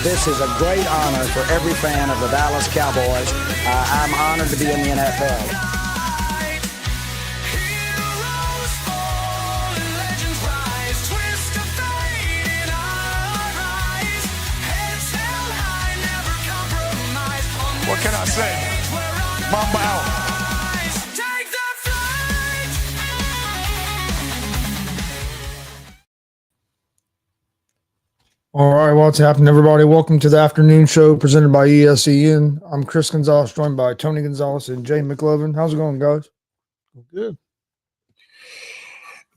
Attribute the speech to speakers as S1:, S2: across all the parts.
S1: This is a great honor for every fan of the Dallas Cowboys. I'm honored to be in the NFL.
S2: What can I say? Mamba out.
S3: All right, what's happening, everybody? Welcome to the afternoon show presented by ESEN. I'm Chris Gonzalez, joined by Tony Gonzalez and Jay McLovin. How's it going, guys?
S4: Good.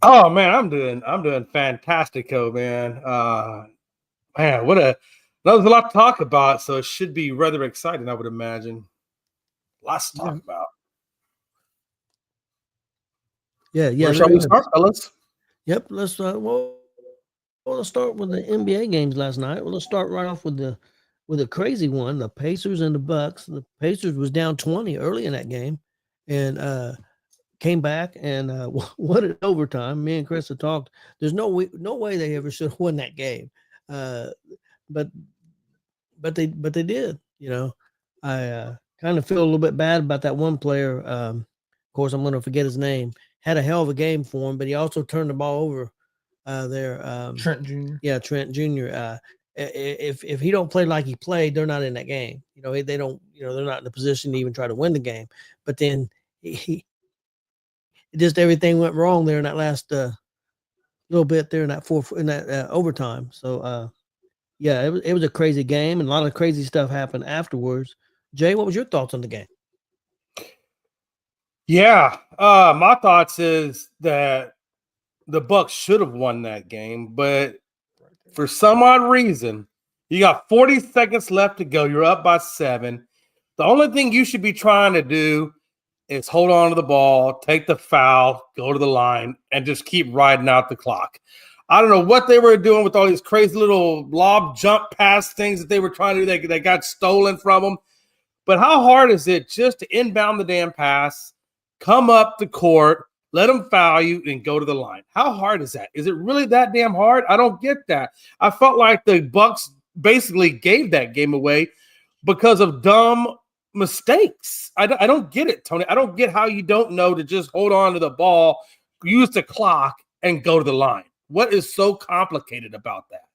S5: Oh man, I'm doing fantastico, man. Man, there's a lot to talk about, so it should be rather exciting, I would imagine. Lots to talk about.
S4: Yeah.
S5: Where shall we start, fellas?
S4: Yep. Let's start with the NBA games last night. Well, let's start right off with a crazy one: the Pacers and the Bucks. The Pacers was down 20 early in that game, and came back and won it overtime. Me and Chris had talked. There's no way they ever should have won that game, but they did. You know, I kind of feel a little bit bad about that one player. Of course, I'm going to forget his name. Had a hell of a game for him, but he also turned the ball over.
S3: Trent Jr.
S4: Yeah, Trent Jr. If he don't play like he played, they're not in that game. You know, they don't. You know, they're not in a position to even try to win the game. But then just everything went wrong there in that last little bit there in that overtime. So yeah, it was a crazy game, and a lot of crazy stuff happened afterwards. Jay, what was your thoughts on the game?
S5: Yeah, my thoughts is that the Bucks should have won that game, but for some odd reason, you got 40 seconds left to go. You're up by 7. The only thing you should be trying to do is hold on to the ball, take the foul, go to the line, and just keep riding out the clock. I don't know what they were doing with all these crazy little lob jump pass things that they were trying to do. They got stolen from them. But how hard is it just to inbound the damn pass, come up the court, let them foul you, and go to the line? How hard is that? Is it really that damn hard? I don't get that. I felt like the Bucks basically gave that game away because of dumb mistakes. I don't get it, Tony. I don't get how you don't know to just hold on to the ball, use the clock, and go to the line. What is so complicated about that?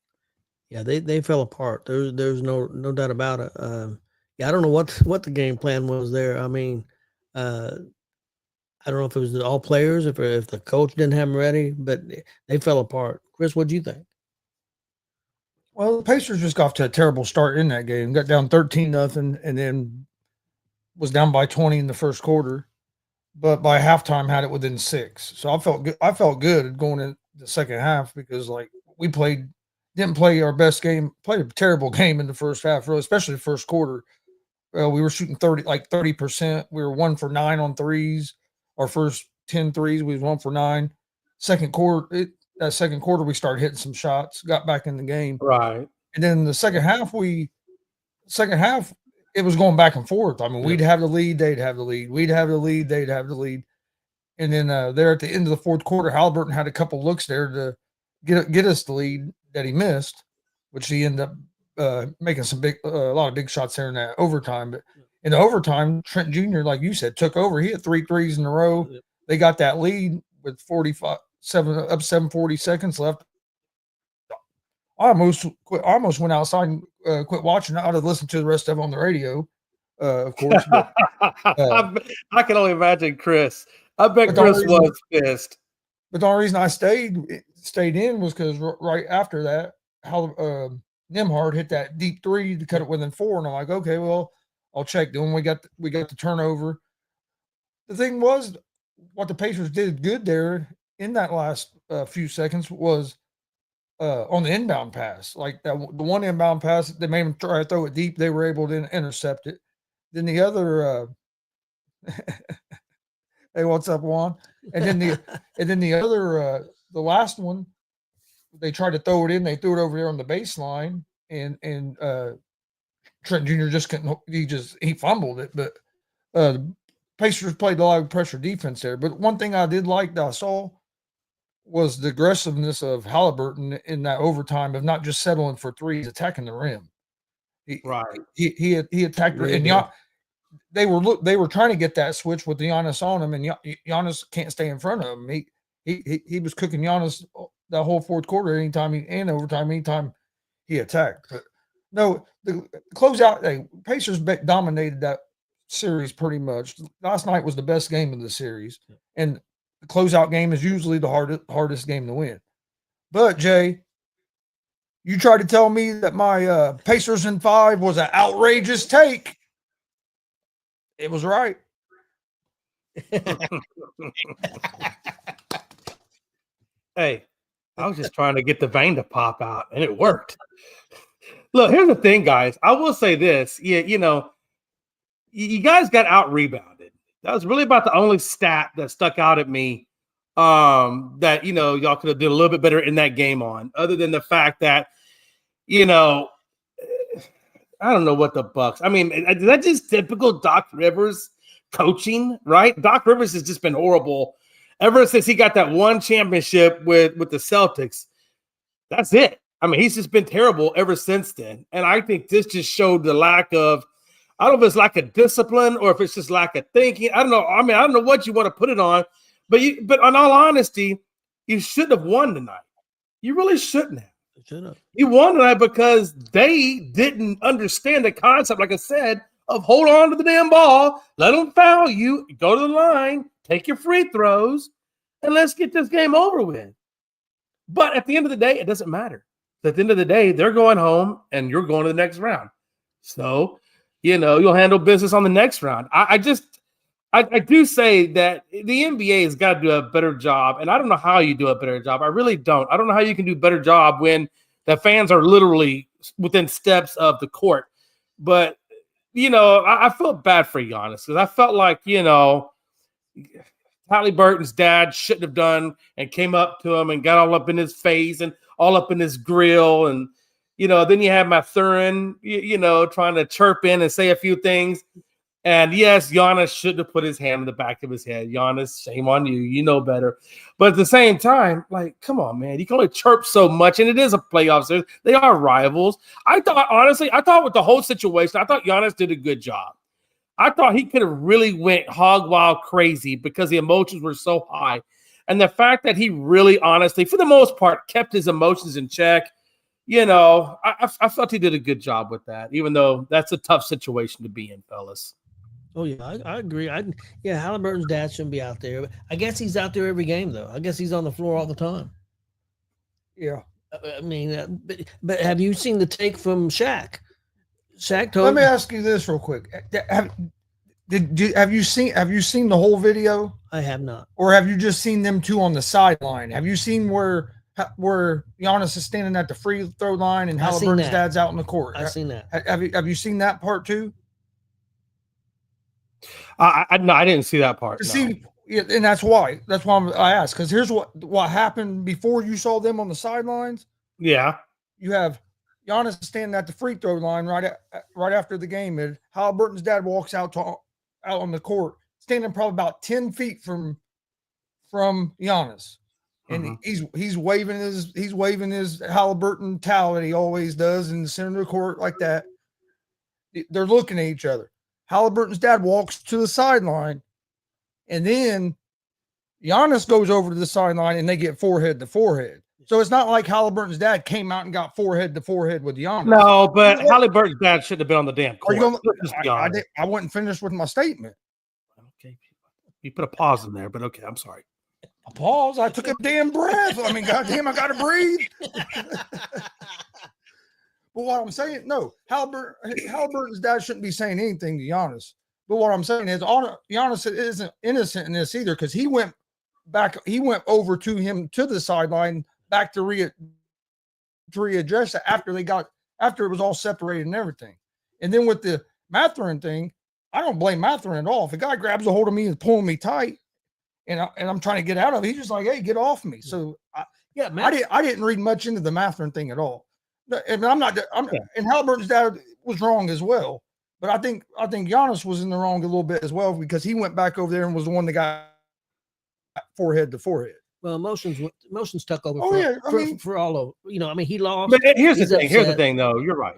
S4: Yeah, they fell apart. There's no doubt about it. Yeah, I don't know what the game plan was there. I mean, I don't know if it was all players, if the coach didn't have them ready, but they fell apart. Chris, what do you think?
S3: Well, the Pacers just got off to a terrible start in that game. Got down 13-0, and then was down by 20 in the first quarter. But by halftime, had it within 6. So I felt good. I felt good going in the second half because we didn't play our best game. Played a terrible game in the first half, really, especially the first quarter. We were shooting 30%. We were 1 for 9 on threes. Our first 10 threes, we was 1 for 9. Second quarter, we started hitting some shots, got back in the game.
S5: Right.
S3: And then the second half, it was going back and forth. I mean, we'd have the lead, they'd have the lead. We'd have the lead, they'd have the lead. And then there at the end of the fourth quarter, Halliburton had a couple looks there to get us the lead that he missed, which he ended up making a lot of big shots there in that overtime. But in the overtime, Trent Jr., like you said, took over. He hit 3 threes in a row. Yep. They got that lead with 740 seconds left. I almost went outside and quit watching. I'd have listened to the rest of it on the radio, of course. But,
S5: I can only imagine Chris. I bet Chris was pissed.
S3: But the only reason I stayed in was because right after that, Nembhard hit that deep 3 to cut it within 4, and I'm like, okay, well, I'll check. Then we got the turnover. The thing was, what the Pacers did good there in that last few seconds was on the inbound pass. Like the one inbound pass, they made them try to throw it deep. They were able to intercept it. Then the other, hey, what's up, Juan? And then the other, the last one, they tried to throw it in. They threw it over there on the baseline, and Trent Jr. just couldn't. He fumbled it, but the Pacers played a lot of pressure defense there. But one thing I did like that I saw was the aggressiveness of Halliburton in that overtime of not just settling for threes, attacking the rim.
S5: Right.
S3: He attacked her,
S4: Really
S3: and
S4: did.
S3: they were trying to get that switch with Giannis on him, and Giannis can't stay in front of him. He was cooking Giannis the whole fourth quarter and overtime anytime he attacked. But no, the closeout, Pacers dominated that series pretty much. Last night was the best game of the series, and the closeout game is usually the hardest game to win. But Jay, you tried to tell me that my Pacers in 5 was an outrageous take. It was right.
S5: Hey, I was just trying to get the vein to pop out, and it worked. Look, here's the thing, guys. I will say this. Yeah, you guys got out rebounded. That was really about the only stat that stuck out at me that, y'all could have did a little bit better in that game on, other than the fact that, I don't know what the Bucks. I mean, is that just typical Doc Rivers coaching, right? Doc Rivers has just been horrible ever since he got that one championship with the Celtics. That's it. I mean, he's just been terrible ever since then. And I think this just showed the lack of, I don't know if it's lack of discipline or if it's just lack of thinking. I don't know. I mean, I don't know what you want to put it on, but in all honesty, you shouldn't have won tonight. You really shouldn't have. You won tonight because they didn't understand the concept, like I said, of hold on to the damn ball, let them foul you, go to the line, take your free throws, and let's get this game over with. But at the end of the day, it doesn't matter. At the end of the day, they're going home and you're going to the next round. So, you'll handle business on the next round. I do say that the NBA has got to do a better job, and I don't know how you do a better job. I really don't. I don't know how you can do a better job when the fans are literally within steps of the court. But, I felt bad for Giannis because I felt like, Halliburton's dad shouldn't have done and came up to him and got all up in his face and all up in his grill. And, then you have Mathurin, trying to chirp in and say a few things. And yes, Giannis should have put his hand in the back of his head. Giannis, shame on you. You know better. But at the same time, come on, man. You can only chirp so much, and it is a playoff series. They are rivals. I thought with the whole situation, I thought Giannis did a good job. I thought he could have really went hog wild crazy because the emotions were so high. And the fact that he really honestly, for the most part, kept his emotions in check, I felt he did a good job with that, even though that's a tough situation to be in, fellas.
S4: Oh, yeah, I agree. Halliburton's dad shouldn't be out there. I guess he's out there every game, though. I guess he's on the floor all the time.
S3: Yeah.
S4: I mean, but have you seen the take from Shaq? Shaq told
S3: Let me ask you this real quick. Have you seen the whole video?
S4: I have not.
S3: Or have you just seen them two on the sideline? Have you seen where Giannis is standing at the free throw line and Halliburton's dad's out in the court?
S4: I've seen that.
S3: Have you seen that part too?
S5: No, I didn't see that part. No.
S3: See, and that's why I asked, because here's what happened before you saw them on the sidelines.
S5: Yeah,
S3: you have Giannis standing at the free throw line right after the game, and Halliburton's dad walks out on the court, standing probably about 10 feet from Giannis, and he's waving his Halliburton towel that he always does in the center of the court like that. They're looking at each other. Halliburton's dad walks to the sideline, and then Giannis goes over to the sideline, and they get forehead to forehead. So it's not like Halliburton's dad came out and got forehead to forehead with Giannis.
S5: No, but Halliburton's dad shouldn't have been on the damn court.
S3: I wasn't finished with my statement.
S5: Okay, you put a pause in there, but okay, I'm sorry.
S3: A pause? I took a damn breath. I mean, goddamn, I gotta breathe. But what I'm saying, no, Halliburton's dad shouldn't be saying anything to Giannis. But what I'm saying is, Giannis isn't innocent in this either, because he went over to him to the sideline back to readdress it after it was all separated and everything. And then with the Mathurin thing, I don't blame Mathurin at all. If a guy grabs a hold of me and pulling me tight, and I'm trying to get out of it, he's just like, "Hey, get off me." So I didn't read much into the Mathurin thing at all. And and Halliburton's dad was wrong as well. But I think Giannis was in the wrong a little bit as well, because he went back over there and was the one that got forehead to forehead.
S4: Well, emotions took over
S3: for all of,
S4: he lost.
S5: But here's the thing, though. You're right.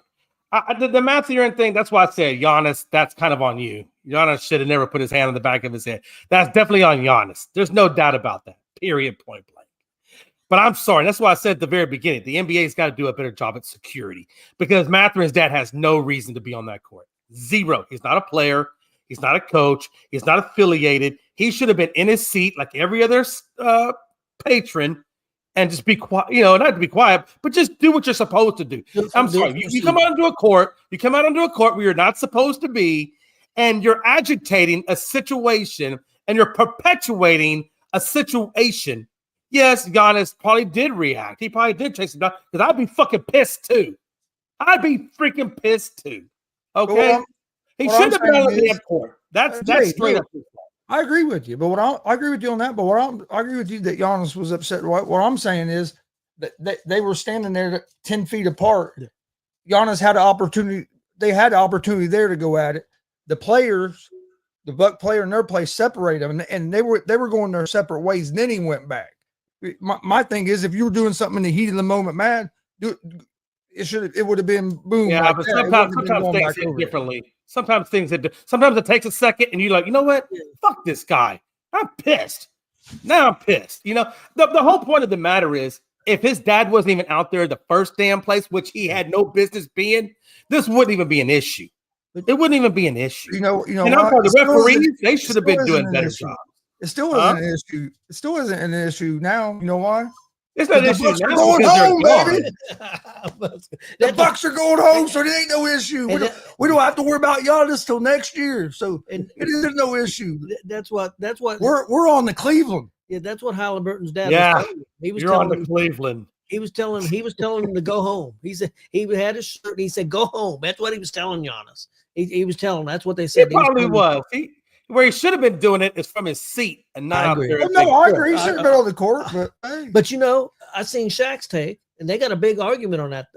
S5: The Mathurin thing, that's why I said Giannis, that's kind of on you. Giannis should have never put his hand on the back of his head. That's definitely on Giannis. There's no doubt about that. Period, point blank. But I'm sorry. That's why I said at the very beginning, the NBA's got to do a better job at security because Mathurin's dad has no reason to be on that court. Zero. He's not a player. He's not a coach. He's not affiliated. He should have been in his seat like every other patron and just be quiet, not to be quiet, but just do what you're supposed to do. I'm sorry. You come out onto a court. You come out onto a court where you're not supposed to be, and you're agitating a situation and you're perpetuating a situation. Yes, Giannis probably did react. He probably did chase him down because I'd be fucking pissed too. I'd be freaking pissed too. Okay?
S3: Well,
S5: he should have been on the damn court. That's straight up.
S3: I agree with you, but I agree with you on that. But I agree with you that Giannis was upset. What I'm saying is that they were standing there 10 feet apart. Giannis had an opportunity. They had the opportunity there to go at it. The players, the Buck player and their play separated them, and they were going their separate ways. And then he went back. My thing is, if you were doing something in the heat of the moment, man, it would have been boom.
S5: Yeah,
S3: like
S5: but
S3: that.
S5: sometimes things hit differently. Sometimes it takes a second, and you're like, you know what? Fuck this guy. I'm pissed. Now I'm pissed. The whole point of the matter is, if his dad wasn't even out there the first damn place, which he had no business being, this wouldn't even be an issue. It wouldn't even be an issue. And I'm for the referees, they should have been doing a better job.
S3: It still isn't an issue. It still isn't an issue now. You know why?
S5: It's not an issue.
S3: Bucks are going home, baby. The Bucks are going home, so there ain't no issue. We don't have to worry about Giannis till next year. So it isn't no issue.
S4: That's what
S3: we're on the Cleveland.
S4: Yeah, that's what Halliburton's dad
S5: was
S4: telling him.
S5: You're on the Cleveland.
S4: He was telling him to go home. He said he had his shirt and he said, go home. That's what he was telling Giannis. He was telling him. That's what they said.
S5: He probably was. Where he should have been doing it is from his seat and not out there.
S3: I agree. He should have been on the court. But hey.
S4: But I seen Shaq's take, and they got a big argument on that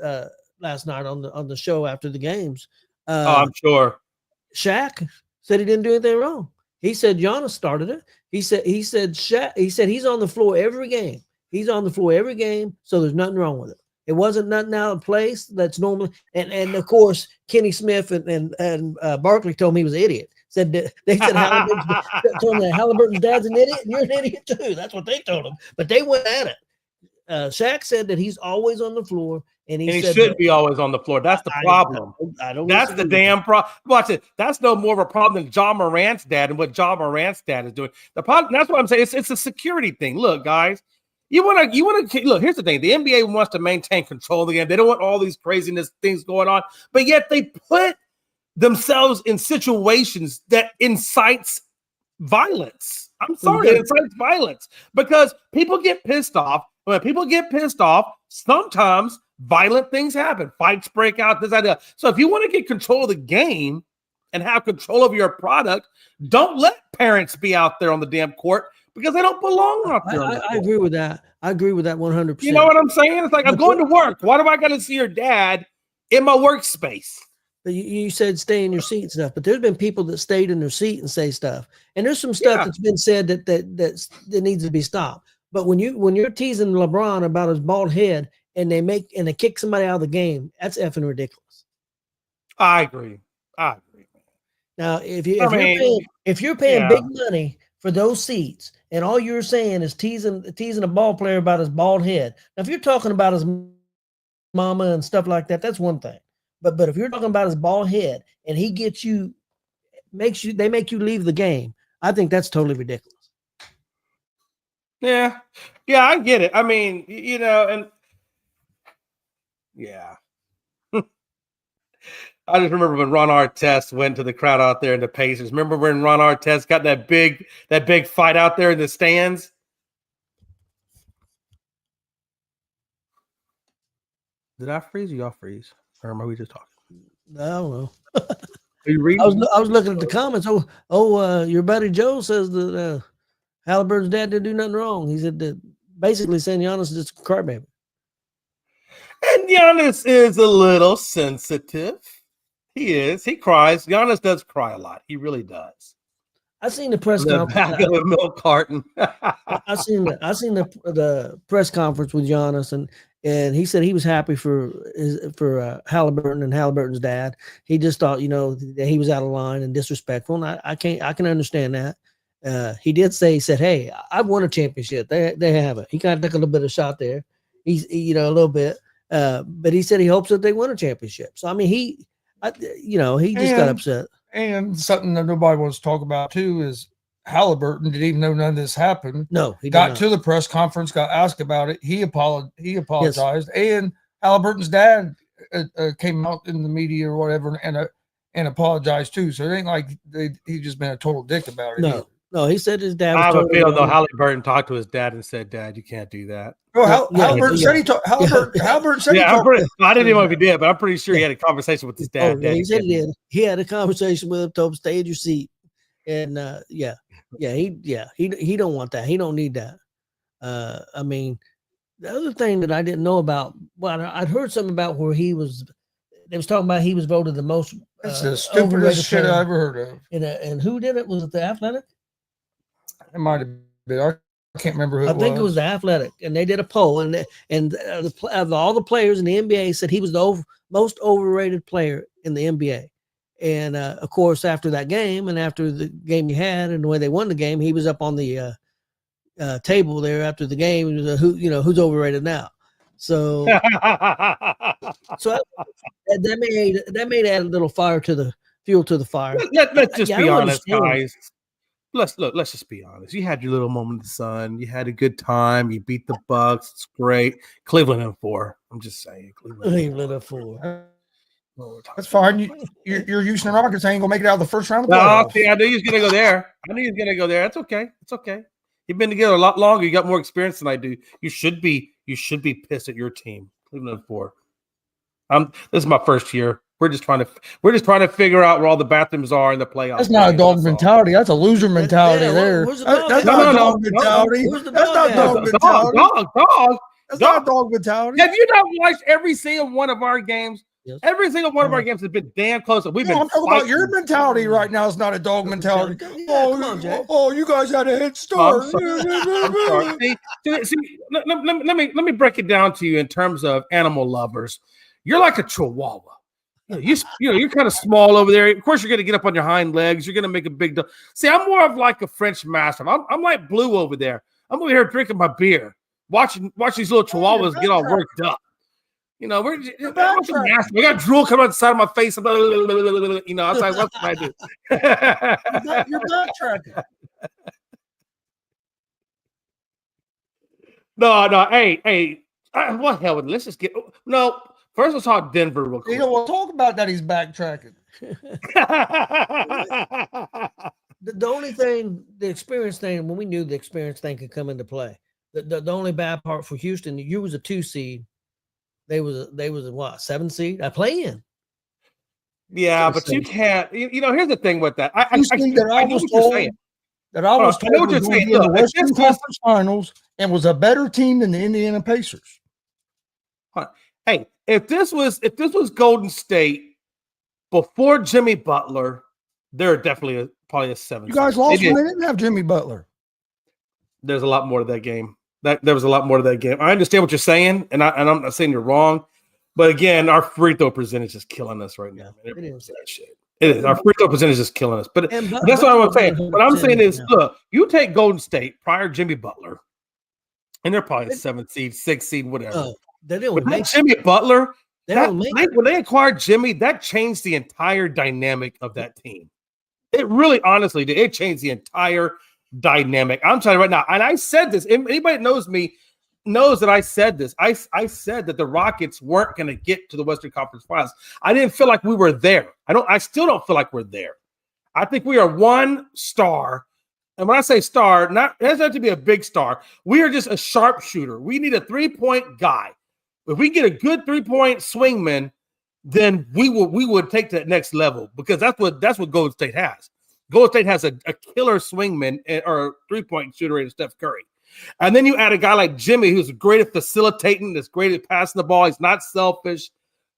S4: last night on the show after the games.
S5: I'm sure.
S4: Shaq said he didn't do anything wrong. He said Giannis started it. He said Shaq. He said he's on the floor every game. He's on the floor every game, so there's nothing wrong with it. It wasn't nothing out of place. That's normal. And of course, Kenny Smith and Barkley told me he was an idiot. They said Halliburton's dad's an idiot and you're an idiot too. That's what they told him. But they went at it. Shaq said that he's always on the floor, and he
S5: shouldn't be always on the floor. That's the problem.
S4: I don't.
S5: That's the damn problem. Watch it. That's no more of a problem than John Morant's dad and what John Morant's dad is doing. The problem. That's what I'm saying. It's a security thing. Look, guys. You want to look. Here's the thing: the NBA wants to maintain control of the game. They don't want all these craziness things going on, but yet they put themselves in situations that incites violence. I'm sorry, it incites violence because people get pissed off. When people get pissed off, sometimes violent things happen. Fights break out. This idea. So if you want to get control of the game and have control of your product, don't let parents be out there on the damn court because they don't belong out there.
S4: I agree with that. I agree with that 100%.
S5: You know what I'm saying? It's like I'm going to work. Why do I got to see your dad in my workspace?
S4: But you said stay in your seat and stuff, but there's been people that stayed in their seat and say stuff, and there's some stuff that's been said that needs to be stopped. But when you're teasing LeBron about his bald head and they kick somebody out of the game, that's effing ridiculous.
S5: I agree.
S4: Now, if you're paying big money for those seats, and all you're saying is teasing a ball player about his bald head. Now, if you're talking about his mama and stuff like that, that's one thing. But if you're talking about his bald head and he they make you leave the game, I think that's totally ridiculous.
S5: Yeah, I get it. I mean, and yeah. I just remember when Ron Artest went to the crowd out there in the Pacers. Remember when Ron Artest got that big fight out there in the stands? Did I freeze or y'all freeze? Or am I just talking?
S4: I don't know.
S5: Are you reading?
S4: I was looking at the comments. Your buddy Joe says that Halliburton's dad didn't do nothing wrong. He said that basically saying Giannis is just a crybaby.
S5: And Giannis is a little sensitive. He is. He cries. Giannis does cry a lot. He really does.
S4: I seen the press
S5: The
S4: conference.
S5: back of a milk carton.
S4: I seen the press conference with Giannis, and he said he was happy for Halliburton and Halliburton's dad. He just thought, that he was out of line and disrespectful, and I can understand that. He did say, he said, "Hey, I've won a championship. They haven't." He kind of took a little bit of shot there. He's a little bit, but he said he hopes that they win a championship. So I mean, he just got upset.
S3: And something that nobody wants to talk about too is Halliburton didn't even know none of this happened.
S4: No, he
S3: got
S4: did
S3: to the press conference, got asked about it. He apologized, and Halliburton's dad came out in the media or whatever and apologized too. So it ain't like he just been a total dick about it.
S4: No, he said his dad.
S5: I have
S4: totally
S5: a feeling though
S4: wrong.
S5: Halliburton talked to his dad and said, "Dad, you can't do that."
S3: Well, Halliburton said he talked. Halliburton said he talked.
S5: I didn't even know if he did, but I'm pretty sure he had a conversation with his dad.
S4: Yeah, he said he did. He had a conversation with him, told him stay in your seat, and he don't want that. He don't need that. I mean, the other thing that I didn't know about, well, I'd heard something about where they was talking about he was voted the most.
S3: That's the stupidest shit I ever heard of.
S4: And who did it? Was it the Athletic?
S3: It might have been. I can't remember who.
S4: I think it was the Athletic, and they did a poll, and of all the players in the NBA said he was the most overrated player in the NBA. And of course, after that game, and after the game he had, and the way they won the game, he was up on the table there after the game. Who's overrated now? So, so that made add a little fuel to the fire.
S5: Let's just be honest, guys. Let's just be honest. You had your little moment in the sun. You had a good time. You beat the Bucks. It's great. Cleveland in 4. I'm just saying.
S4: Cleveland in 4.
S3: That's fine. You're Houston Rockets ain't gonna make it out of the first round of the
S5: playoffs.
S3: playoffs.
S5: I knew he was gonna go there. That's okay. It's okay. You've been together a lot longer. You got more experience than I do. You should be pissed at your team. Cleveland in 4. This is my first year. We're just trying to figure out where all the bathrooms are in the playoffs.
S3: That's not a dog mentality. That's a loser mentality there. That's not dog mentality. That's not dog mentality.
S5: Dog.
S3: That's not dog mentality.
S5: Have you not watched every single one of our games?
S4: Yes.
S5: Every single one of our games has been damn close. I'm talking
S3: about your mentality right now. It's not a dog mentality.
S4: Come on, Jack.
S3: Oh, you guys had a head start.
S5: I'm sorry. See, let me break it down to you in terms of animal lovers. You're like a chihuahua. You're kind of small over there. Of course, you're going to get up on your hind legs. You're going to make a big deal. See, I'm more of like a French Mastiff. I'm like Blue over there. I'm over here drinking my beer, watching these little chihuahuas get all worked up. We got drool coming out the side of my face. I was like, what can I do?
S3: You're backtracking.
S5: No. Hey. What hell? Let's just get no. First, let's talk Denver real quick.
S3: We'll talk about that. He's backtracking.
S4: The only thing, the experience thing, when we knew the experience thing could come into play, the only bad part for Houston, you was a 2 seed. They was a what, 7 seed? I play in.
S5: Yeah, but you can't. Here's the thing with that. I know what you're saying.
S3: That I was told
S5: was going to be
S3: in the Western Conference Finals and was a better team than the Indiana Pacers.
S5: Hey, if this was Golden State before Jimmy Butler, they're definitely probably a 7.
S3: You guys lost when they didn't have Jimmy Butler.
S5: There's a lot more to that game. There was a lot more to that game. I understand what you're saying, and I'm not saying you're wrong, but again, our free throw percentage is killing us right now.
S4: It is.
S5: It is. Our free throw percentage is killing us. But that's what I'm saying. What I'm saying is, look, you take Golden State prior Jimmy Butler, and they're probably a 7 seed, 6 seed, whatever.
S4: They didn't make
S5: Jimmy Butler.
S4: when
S5: they acquired Jimmy, that changed the entire dynamic of that team. It really, honestly did. It changed the entire dynamic. I'm telling you right now, and I said this. Anybody knows me knows that I said this. I said that the Rockets weren't going to get to the Western Conference Finals. I didn't feel like we were there. I still don't feel like we're there. I think we are one star. And when I say star, it doesn't have to be a big star. We are just a sharpshooter. We need a 3-point guy. If we get a good 3-point swingman, then we would take to that next level, because that's what Golden State has. Golden State has a killer swingman or a 3-point shooter in Steph Curry. And then you add a guy like Jimmy, who's great at facilitating, that's great at passing the ball. He's not selfish,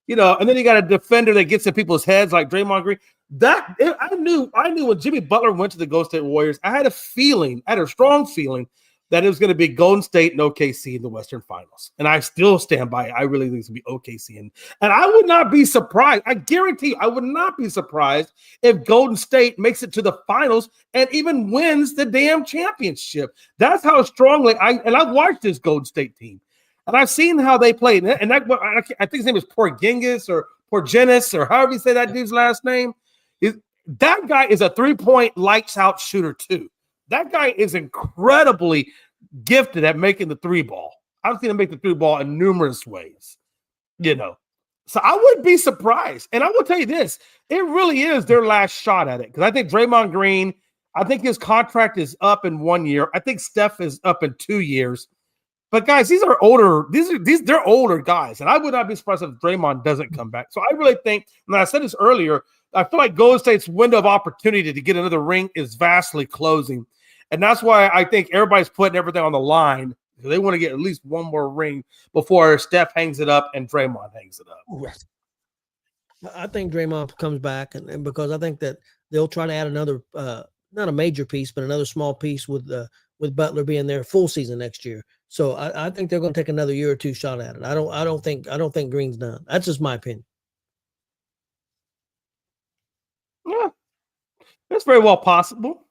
S5: and then you got a defender that gets in people's heads like Draymond Green. I knew when Jimmy Butler went to the Golden State Warriors, I had a strong feeling that it was going to be Golden State and OKC in the Western Finals. And I still stand by it. I really think it's going to be OKC. And I would not be surprised. I guarantee you, I would not be surprised if Golden State makes it to the finals and even wins the damn championship. That's how strongly I've watched this Golden State team. And I've seen how they played. And I think his name is Porzingis or Porzingis or however you say that dude's last name. That guy is a three-point lights-out shooter too. That guy is incredibly gifted at making the three ball. I've seen him make the three ball in numerous ways, So I wouldn't be surprised. And I will tell you this, it really is their last shot at it. Because I think Draymond Green, I think his contract is up in 1 year. I think Steph is up in 2 years. But guys, these are older. They're older guys. And I would not be surprised if Draymond doesn't come back. So I really think, and I said this earlier, I feel like Golden State's window of opportunity to get another ring is vastly closing. And that's why I think everybody's putting everything on the line. They want to get at least one more ring before Steph hangs it up and Draymond hangs it up.
S4: I think Draymond comes back, and because I think that they'll try to add another, not a major piece, but another small piece with Butler being there full season next year. So I think they're going to take another year or two shot at it. I don't think Green's done. That's just my opinion.
S5: Yeah, that's very well possible.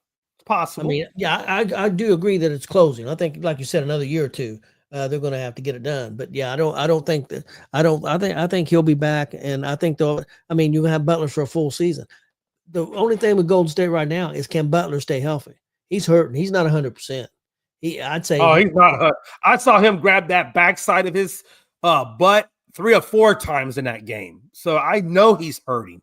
S5: Possible.
S4: I mean, yeah, I do agree that it's closing. I think, like you said, another year or two, they're going to have to get it done. But yeah, I think he'll be back, and I think you can have Butler for a full season. The only thing with Golden State right now is, can Butler stay healthy? He's hurting. He's not 100%. I'd say.
S5: Oh, he's not. I saw him grab that backside of his butt 3 or 4 times in that game, so I know he's hurting.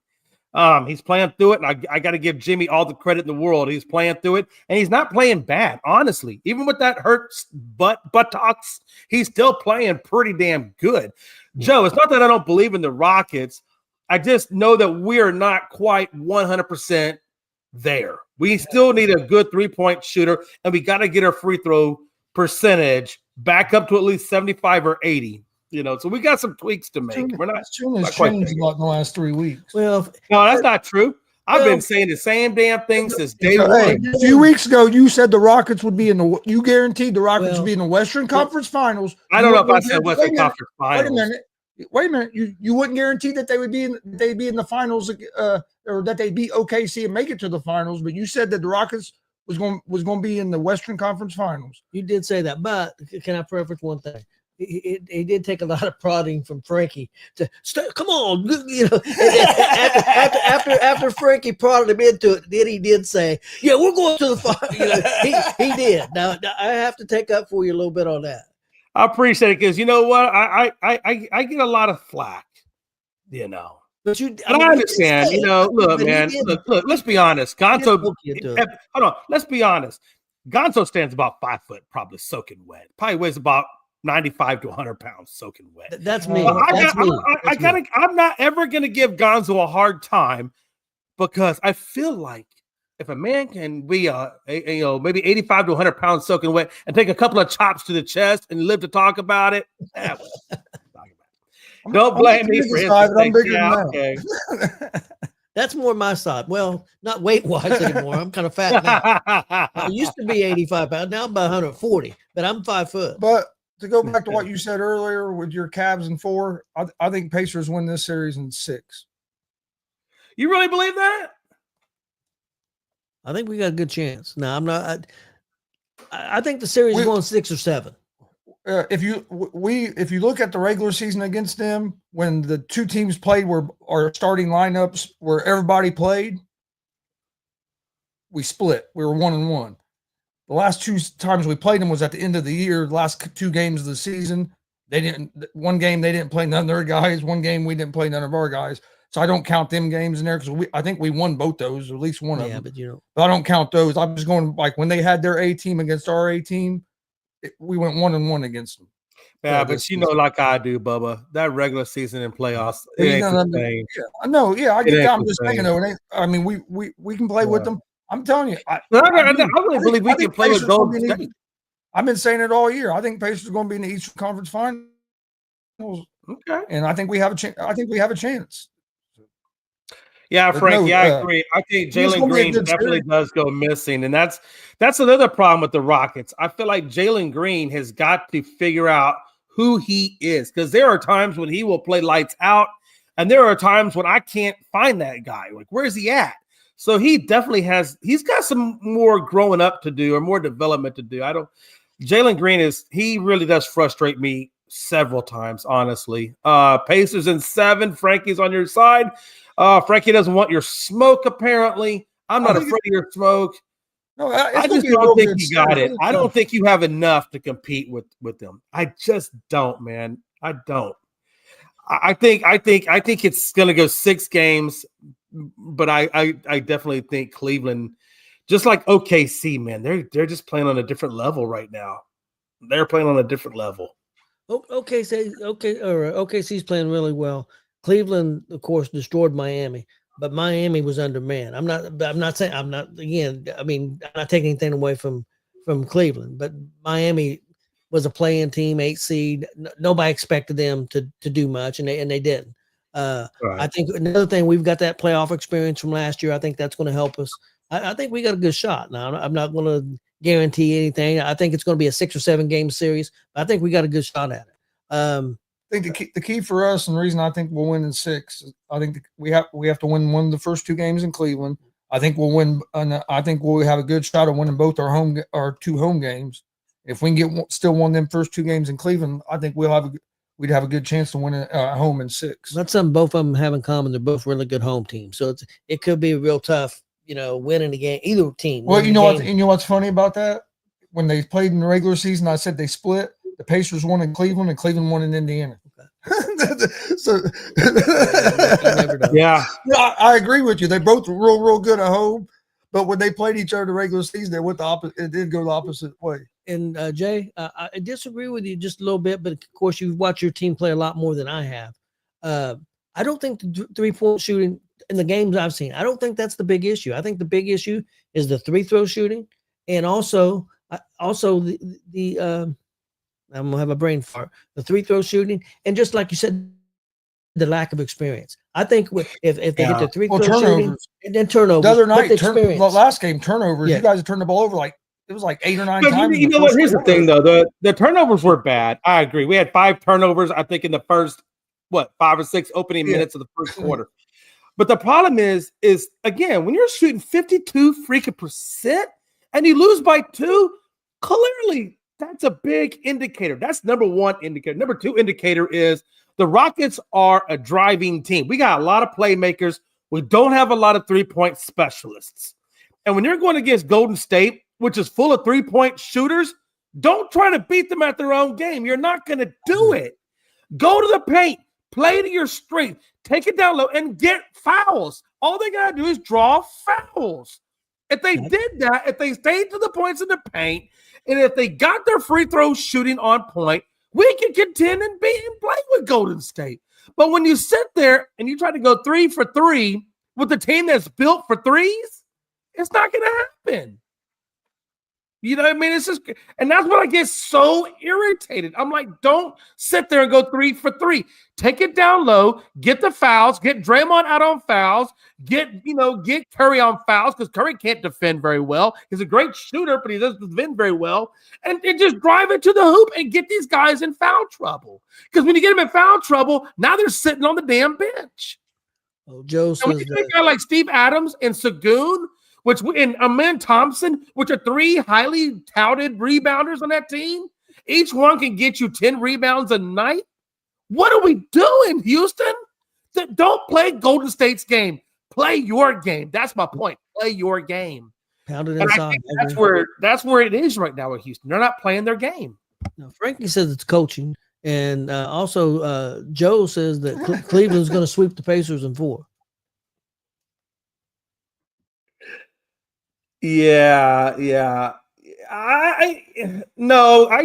S5: He's playing through it, and I got to give Jimmy all the credit in the world. He's playing through it, and he's not playing bad, honestly. Even with that hurt buttocks, he's still playing pretty damn good. Joe, it's not that I don't believe in the Rockets. I just know that we're not quite 100% there. We still need a good three-point shooter, and we got to get our free throw percentage back up to at least 75 or 80. So we got some tweaks to make. We're not.
S3: It's changed a lot in the last 3 weeks.
S4: Well,
S5: no, that's not true. I've been saying the same damn thing since day one.
S3: A few weeks ago, you said the Rockets would be you guaranteed the Rockets would be in the Western Conference Finals.
S5: I don't know if I said Western Conference Finals.
S3: Wait a minute. You wouldn't guarantee that they'd be in the finals, or that they'd beat OKC and make it to the finals. But you said that the Rockets was going to be in the Western Conference Finals.
S4: You did say that, but can I preface one thing? He did take a lot of prodding from Frankie to come on, after Frankie prodded him into it, then he did say, "Yeah, we're going to the final." He did. Now I have to take up for you a little bit on that.
S5: I appreciate it, because you know what, I get a lot of flack,
S4: But
S5: I understand. Look, man, look. Let's be honest. Gonzo, hold on. Let's be honest. Gonzo stands about 5 foot, probably soaking wet. Probably weighs about 95 to 100 pounds soaking wet.
S4: That's me.
S5: I'm not ever going to give Gonzo a hard time, because I feel like if a man can be maybe 85 to 100 pounds soaking wet and take a couple of chops to the chest and live to talk about it, don't blame me for it.
S4: That's more my side. Well, not weight-wise anymore. I'm kind of fat now. I used to be 85 pounds. Now I'm about 140, but I'm 5 foot.
S3: But to go back to what you said earlier with your Cavs in 4, I think Pacers win this series in 6.
S5: You really believe that?
S4: I think we got a good chance. Now, I'm not. I think the series is going 6 or 7.
S3: If you look at the regular season against them, when the two teams played our starting lineups where everybody played, we split. We were 1-1. The last 2 times we played them was at the end of the year. The last 2 games of the season, one game they didn't play none of their guys. One game we didn't play none of our guys. So I don't count them games in there, because I think we won both those, or at least one of them. But I don't count those. I'm just going like when they had their A team against our A team, we went 1-1 against them.
S5: Yeah, but like I do, Bubba, that regular season and playoffs, it ain't the same.
S3: Yeah, no, I get that. I'm just saying though. I mean, we can play with them. I'm telling you, I
S5: really believe we can play with Golden State.
S3: I've been saying it all year. I think Pacers are going to be in the Eastern Conference Finals.
S5: Okay,
S3: and I think we have a chance.
S5: Yeah,
S3: There's
S5: Frankie,
S3: no,
S5: I agree. I think
S3: it's
S5: Jalen
S3: gonna be a
S5: Green
S3: good
S5: definitely
S3: series.
S5: does go missing, and that's another problem with the Rockets. I feel like Jalen Green has got to figure out who he is, because there are times when he will play lights out, and there are times when I can't find that guy. Like, where is he at? So he definitely he's got some more growing up to do or more development to do. Jalen Green he really does frustrate me several times, honestly. Pacers in 7, Frankie's on your side. Frankie doesn't want your smoke, apparently. I'm not afraid of your smoke.
S3: No,
S5: I
S3: it's gonna
S5: just
S3: be a
S5: don't
S3: real
S5: think
S3: good
S5: you got
S3: series.
S5: it. I don't think you have enough to compete with them. I just don't, man. I don't. I think it's gonna go 6 games, but I definitely think Cleveland, just like OKC, man, they're just playing on a different level right now. They're playing on a different level.
S4: OKC's playing really well. Cleveland, of course, destroyed Miami, but Miami was undermanned. I'm not saying I'm not again. I mean, I'm not taking anything away from Cleveland, but Miami was a playing team, 8 seed. Nobody expected them to do much, and they didn't. I think another thing, we've got that playoff experience from last year. I think that's going to help us. I think we got a good shot. Now, I'm not going to guarantee anything. I think it's going to be a 6 or 7 game series, but I think we got a good shot at it.
S3: I think the key for us, and the reason I think we'll win in 6, I think we have to win one of the first 2 games in Cleveland. I think we'll win, and I think we'll have a good shot of winning both our 2 home games. If we can still win them first 2 games in Cleveland, I think we'd have a good chance to win at home in 6.
S4: That's something both of them have in common. They're both really good home teams, so it could be real tough, winning the game. Either team.
S3: Well, you know what's funny about that? When they played in the regular season, I said they split. The Pacers won in Cleveland, and Cleveland won in Indiana. Okay. So,
S5: yeah,
S3: I agree with you. They both were real good at home, but when they played each other in the regular season, they went the opposite. It did go the opposite way.
S4: And Jay, I disagree with you just a little bit, but of course you've watched your team play a lot more than I have. I don't think the 3-point shooting in the games I've seen, I don't think that's the big issue. I think the big issue is the 3-throw shooting, and also the I'm gonna have a brain fart. The 3-throw shooting, and just like you said, the lack of experience. I think if they get the 3-throw shooting and then turnovers,
S3: the other night,
S4: the
S3: last game turnovers,
S4: yeah.
S3: You guys have turned the ball over it was like 8 or 9 times.
S5: You know what? Here's the thing, though. The turnovers were bad. I agree. We had 5 turnovers, I think, in the first 5 or 6 opening minutes of the first quarter. But the problem is again, when you're shooting 52 freaking percent and you lose by 2, clearly that's a big indicator. That's number 1 indicator. Number 2 indicator is the Rockets are a driving team. We got a lot of playmakers. We don't have a lot of 3-point specialists. And when you're going against Golden State, which is full of 3-point shooters, don't try to beat them at their own game. You're not going to do it. Go to the paint, play to your strength, take it down low, and get fouls. All they got to do is draw fouls. If they did that, if they stayed to the points in the paint, and if they got their free throw shooting on point, we can contend and play with Golden State. But when you sit there and you try to go 3 for 3 with a team that's built for threes, it's not going to happen. You know what I mean? It's just, and that's what I get so irritated. I'm like, don't sit there and go 3 for 3. Take it down low, get the fouls, get Draymond out on fouls, get Curry on fouls, because Curry can't defend very well. He's a great shooter, but he doesn't defend very well. And just drive it to the hoop and get these guys in foul trouble. Because when you get them in foul trouble, now they're sitting on the damn bench.
S4: Oh, Joe says
S5: when you get a guy like Steve Adams and Sagoon, and Amen Thompson, which are 3 highly touted rebounders on that team, each one can get you 10 rebounds a night. What are we doing, Houston? Don't play Golden State's game. Play your game. That's my point. Play your game.
S4: Pound it
S5: and
S4: inside.
S5: I think that's where it is right now with Houston. They're not playing their game.
S4: Now, Frankie says it's coaching, and also Joe says that Cleveland's going to sweep the Pacers in 4.
S5: Yeah. I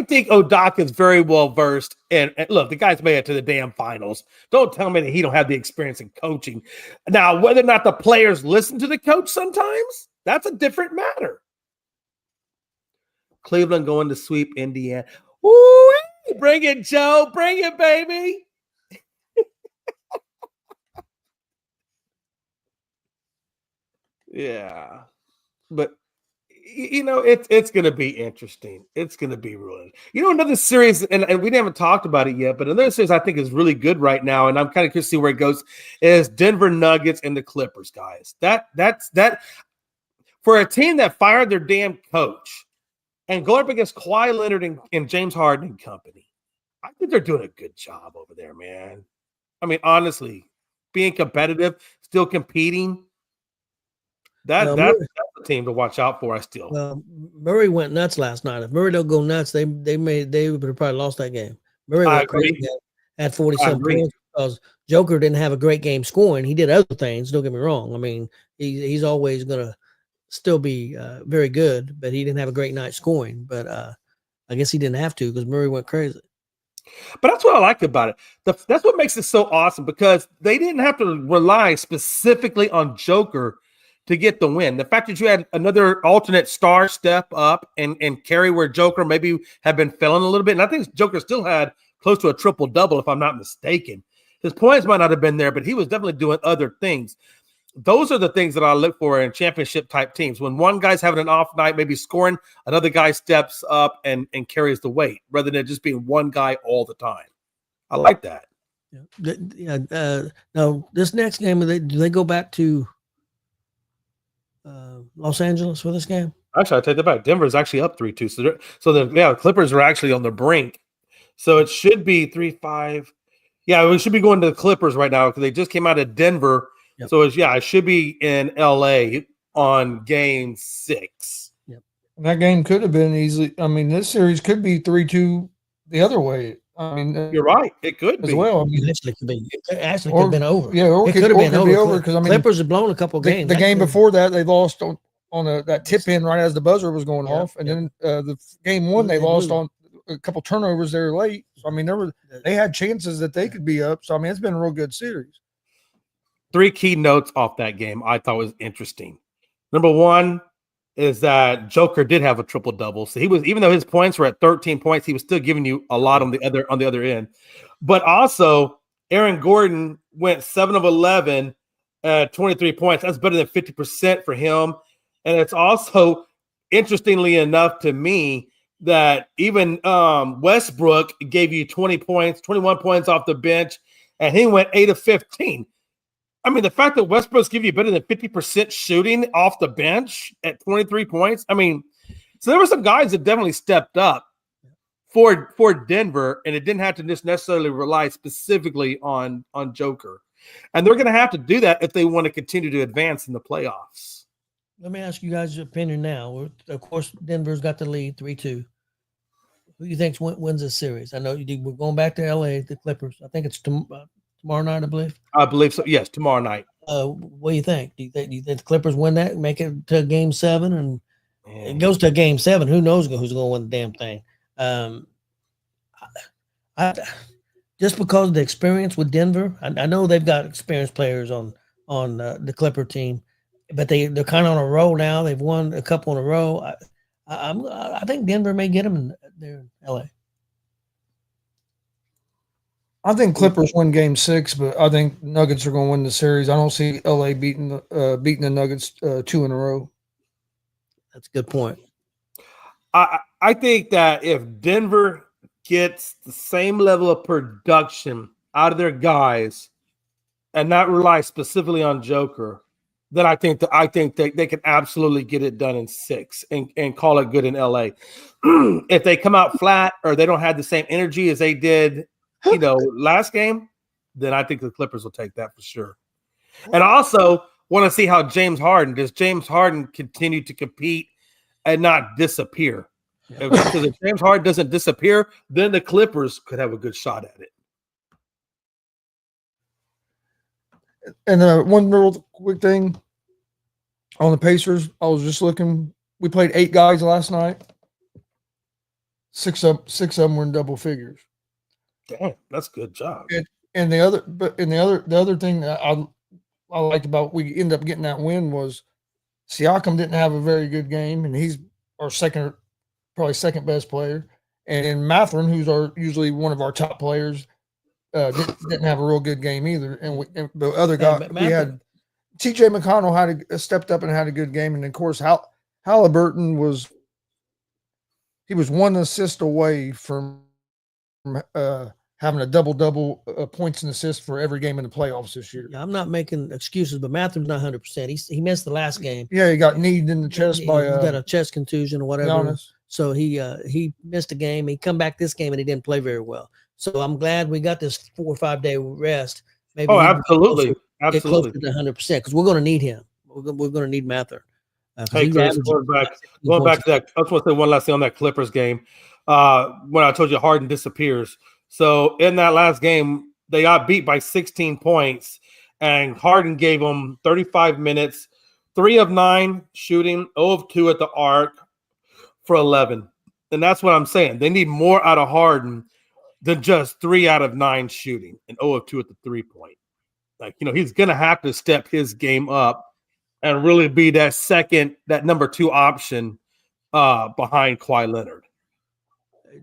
S5: think Udoka is very well versed. And look, the guy's made it to the damn finals. Don't tell me that he don't have the experience in coaching. Now, whether or not the players listen to the coach sometimes, that's a different matter. Cleveland going to sweep Indiana. Ooh, bring it, Joe. Bring it, baby. Yeah, but it's going to be interesting. It's going to be really, another series, and we haven't talked about it yet, but another series I think is really good right now, and I'm kind of curious to see where it goes. Is Denver Nuggets and the Clippers, guys? That's for a team that fired their damn coach and go up against Kawhi Leonard and James Harden and company. I think they're doing a good job over there, man. I mean, honestly, being competitive, still competing. That's a team to watch out for.
S4: Well, Murray went nuts last night. If Murray don't go nuts, they would have probably lost that game. Murray went crazy at 47 points because Joker didn't have a great game scoring. He did other things. Don't get me wrong. I mean, he's always gonna still be very good, but he didn't have a great night scoring. But I guess he didn't have to because Murray went crazy.
S5: But that's what I like about it. That's what makes it so awesome because they didn't have to rely specifically on Joker to get the win. The fact that you had another alternate star step up and carry where Joker maybe had been failing a little bit. And I think Joker still had close to a triple-double, if I'm not mistaken. His points might not have been there, but he was definitely doing other things. Those are the things that I look for in championship-type teams. When one guy's having an off night, maybe scoring, another guy steps up and carries the weight rather than just being one guy all the time. I like that.
S4: Yeah. Now, this next game, do they go back to Los Angeles for this game?
S5: Actually, I take that back. Denver is actually up 3-2. So the Clippers are actually on the brink. So it should be 3-5. Yeah, we should be going to the Clippers right now because they just came out of Denver. Yep. So it should be in LA on game 6.
S3: Yep. That game could have been easily. I mean, this series could be 3-2 the other way. I mean,
S5: you're right. It could be.
S3: Well, I mean,
S4: it could have been over.
S3: Yeah, or
S4: it could have been over
S3: because I mean,
S4: Clippers have blown a couple games.
S3: The game before that, they lost on that tip in right as the buzzer was going off, and then the game 1 they lost on a couple turnovers there late. So I mean, they had chances that they could be up. So I mean, it's been a real good series.
S5: 3 key notes off that game I thought was interesting. Number 1 is that Joker did have a triple-double. So he was, even though his points were at 13 points, he was still giving you a lot on the other end. But also, Aaron Gordon went 7 of 11 at 23 points. That's better than 50% for him. And it's also, interestingly enough to me, that even Westbrook gave you 21 points off the bench, and he went 8 of 15. I mean, the fact that Westbrook's giving you better than 50% shooting off the bench at 23 points. I mean, so there were some guys that definitely stepped up for Denver, and it didn't have to just necessarily rely specifically on Joker. And they're going to have to do that if they want to continue to advance in the playoffs.
S4: Let me ask you guys your opinion now. Of course, Denver's got the lead 3-2. Who do you think wins this series? I know we're going back to LA, the Clippers. I think it's tomorrow night, I believe.
S5: I believe so. Yes, tomorrow night.
S4: What do you think? Do you think the Clippers win that, make it to game 7, and it goes to game 7? Who knows who's going to win the damn thing? Just because of the experience with Denver, I know they've got experienced players on the Clipper team, but they're kind of on a roll now. They've won a couple in a row. I think Denver may get them there in LA.
S3: I think Clippers win game 6, but I think Nuggets are going to win the series. I don't see LA beating the Nuggets 2 in a row.
S4: That's a good point.
S5: I think that if Denver gets the same level of production out of their guys and not rely specifically on Joker, then I think that they can absolutely get it done in 6 and call it good in LA. If they come out flat or they don't have the same energy as they did, last game, then I think the Clippers will take that for sure. And I also want to see how does James Harden continue to compete and not disappear? Because if James Harden doesn't disappear, then the Clippers could have a good shot at it.
S3: And one real quick thing on the Pacers, I was just looking. We played 8 guys last night. 6 of them were in double figures.
S5: Damn, that's a good job.
S3: And the other thing that I liked about we ended up getting that win was Siakam didn't have a very good game, and he's our probably second best player. And Mathurin, who's usually one of our top players, didn't have a real good game either. And the other guy TJ McConnell stepped up and had a good game, and of course Halliburton was 1 assist away from having a double points and assists for every game in the playoffs this year.
S4: Yeah, I'm not making excuses, but Matthew's not 100%. He missed the last game.
S3: Yeah, he got kneed in the chest by
S4: he got a chest contusion or whatever.
S3: Giannis.
S4: So he missed a game. He come back this game and he didn't play very well. So I'm glad we got this 4 or 5 day rest. Maybe
S5: Absolutely.
S4: Get closer to 100% because we're going to need him. We're going to need Mather.
S5: Hey, Chris, going back to that, I just want to say one last thing on that Clippers game. When I told you Harden disappears. So in that last game, they got beat by 16 points, and Harden gave them 35 minutes, 3 of 9 shooting, 0 of 2 at the arc for 11. And that's what I'm saying. They need more out of Harden than just 3 out of 9 shooting and 0 of 2 at the 3-point. Like, he's going to have to step his game up and really be that number 2 option behind Kawhi Leonard.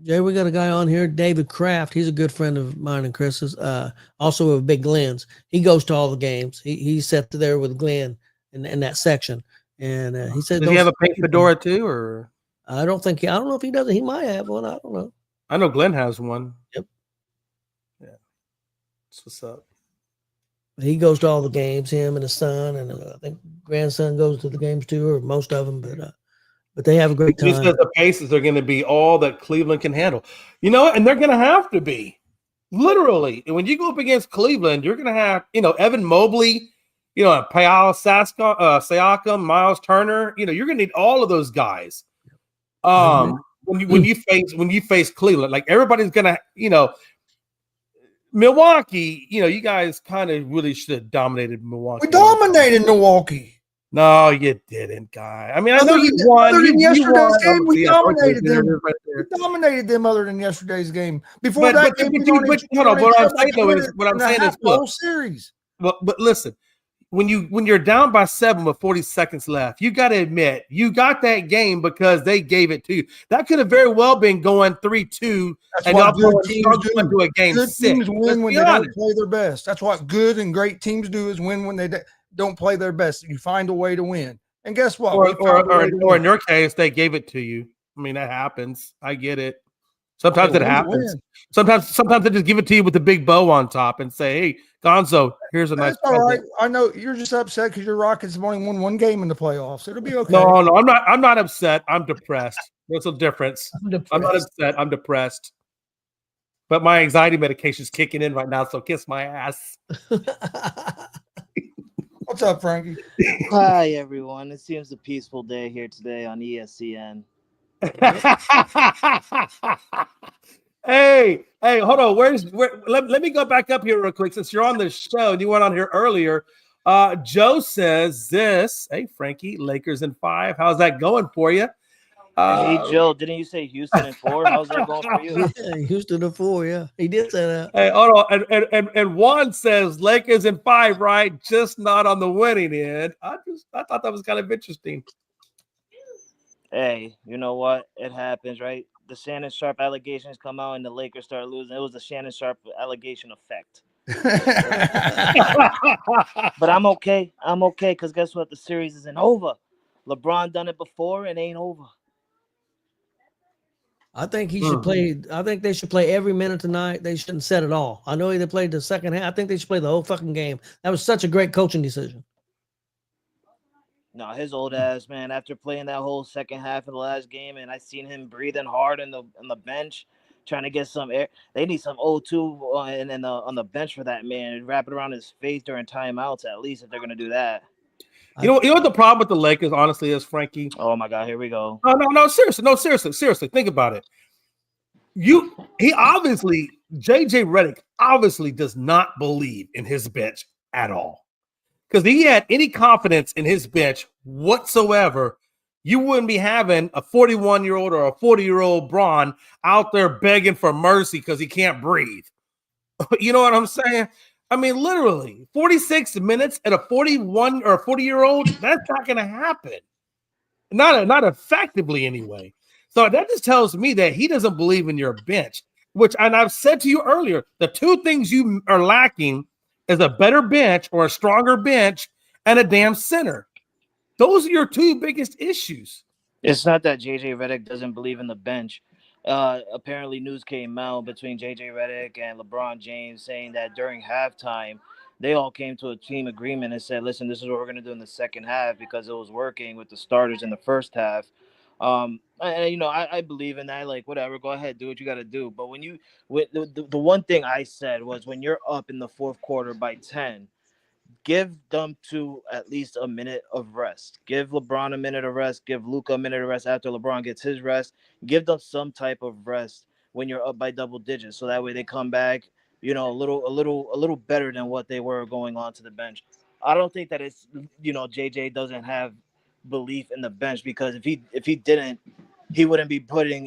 S4: Jay, we got a guy on here, David Kraft. He's a good friend of mine and Chris's. Also with Big Glenn's. He goes to all the games. He's sat there with Glenn in that section, and he said,
S5: "Does he have a pink fedora too?" Or
S4: I don't know if he does. He might have one. I don't know.
S5: I know Glenn has one.
S4: Yep.
S5: Yeah. That's what's up.
S4: He goes to all the games. Him and his son, and I think grandson goes to the games too, or most of them. But they have a great time.
S5: He says the Pacers are going to be all that Cleveland can handle. And they're going to have to be. Literally. And when you go up against Cleveland, you're going to have, Evan Mobley, Payal Siakam, Miles Turner. You're going to need all of those guys. When you face Cleveland, like everybody's going to, Milwaukee, you guys kind of really should have dominated Milwaukee.
S3: We dominated Milwaukee.
S5: No, you didn't, guy. I mean, I know you won.
S3: Other than yesterday's game, we dominated them.
S5: Right there.
S3: We dominated them other than yesterday's game. Before
S5: But
S3: that game,
S5: what I'm saying is,
S3: the whole series.
S5: But listen, when you're down by 7 with 40 seconds left, you got to admit you got that game because they gave it to you. That could have very well been going 3-2, and y'all good teams do a game
S3: good
S5: 6.
S3: Teams win when they don't play their best. That's what good and great teams do is win when they don't play their best. You find a way to win. And guess what?
S5: Or in your case, they gave it to you. I mean, that happens. I get it. Sometimes it happens. Sometimes they just give it to you with the big bow on top and say, "Hey, Gonzo, here's a nice."
S3: That's all right. I know you're just upset because your Rockets have only won 1 game in the playoffs. It'll be okay.
S5: No, I'm not upset. I'm depressed. There's a difference. I'm not upset. I'm depressed. But my anxiety medication is kicking in right now, so kiss my ass.
S3: What's up, Frankie?
S6: Hi, everyone. It seems a peaceful day here today on ESCN.
S5: Hey, hold on. Let me go back up here real quick since you're on the show and you went on here earlier. Joe says this. Hey, Frankie, Lakers in 5. How's that going for you?
S6: Hey, Joe, didn't you say Houston in 4? How's that going for you?
S4: Yeah, Houston in 4, yeah. He did say that.
S5: Hey, hold on. And Juan says Lakers in 5, right? Just not on the winning end. I thought that was kind of interesting.
S6: Hey, you know what? It happens, right? The Shannon Sharp allegations come out and the Lakers start losing. It was the Shannon Sharp allegation effect. But I'm okay. I'm okay because guess what? The series isn't over. LeBron done it before. It ain't over.
S4: I think he should play. I think they should play every minute tonight. They shouldn't set it all. I know they played the second half. I think they should play the whole fucking game. That was such a great coaching decision.
S6: No, his old ass, man, after playing that whole second half of the last game, and I seen him breathing hard on the bench, trying to get some air. They need some O2 on the bench for that man and wrap it around his face during timeouts, at least, if they're going to do that.
S5: You know what the problem with the Lakers, honestly, is, Frankie?
S6: Oh, my God, here we go.
S5: No, seriously. Think about it. JJ Redick obviously does not believe in his bench at all. Because if he had any confidence in his bench whatsoever, you wouldn't be having a 41-year-old or a 40-year-old Braun out there begging for mercy because he can't breathe. You know what I'm saying? I mean, literally, 46 minutes at a 41 or a 40-year-old, that's not going to happen. Not effectively anyway. So that just tells me that he doesn't believe in your bench, and I've said to you earlier, the two things you are lacking is a better bench or a stronger bench and a damn center. Those are your two biggest issues.
S6: It's not that JJ Redick doesn't believe in the bench. Apparently, news came out between JJ Redick and LeBron James saying that during halftime, they all came to a team agreement and said, "Listen, this is what we're going to do in the second half because it was working with the starters in the first half." And I believe in that. Like, whatever, go ahead, do what you got to do. But when the one thing I said was when you're up in the fourth quarter by 10. Give them to at least a minute of rest. Give LeBron a minute of rest. Give Luka a minute of rest after LeBron gets his rest. Give them some type of rest when you're up by double digits, so that way they come back, a little better than what they were going on to the bench. I don't think that it's JJ doesn't have belief in the bench, because if he didn't, he wouldn't be putting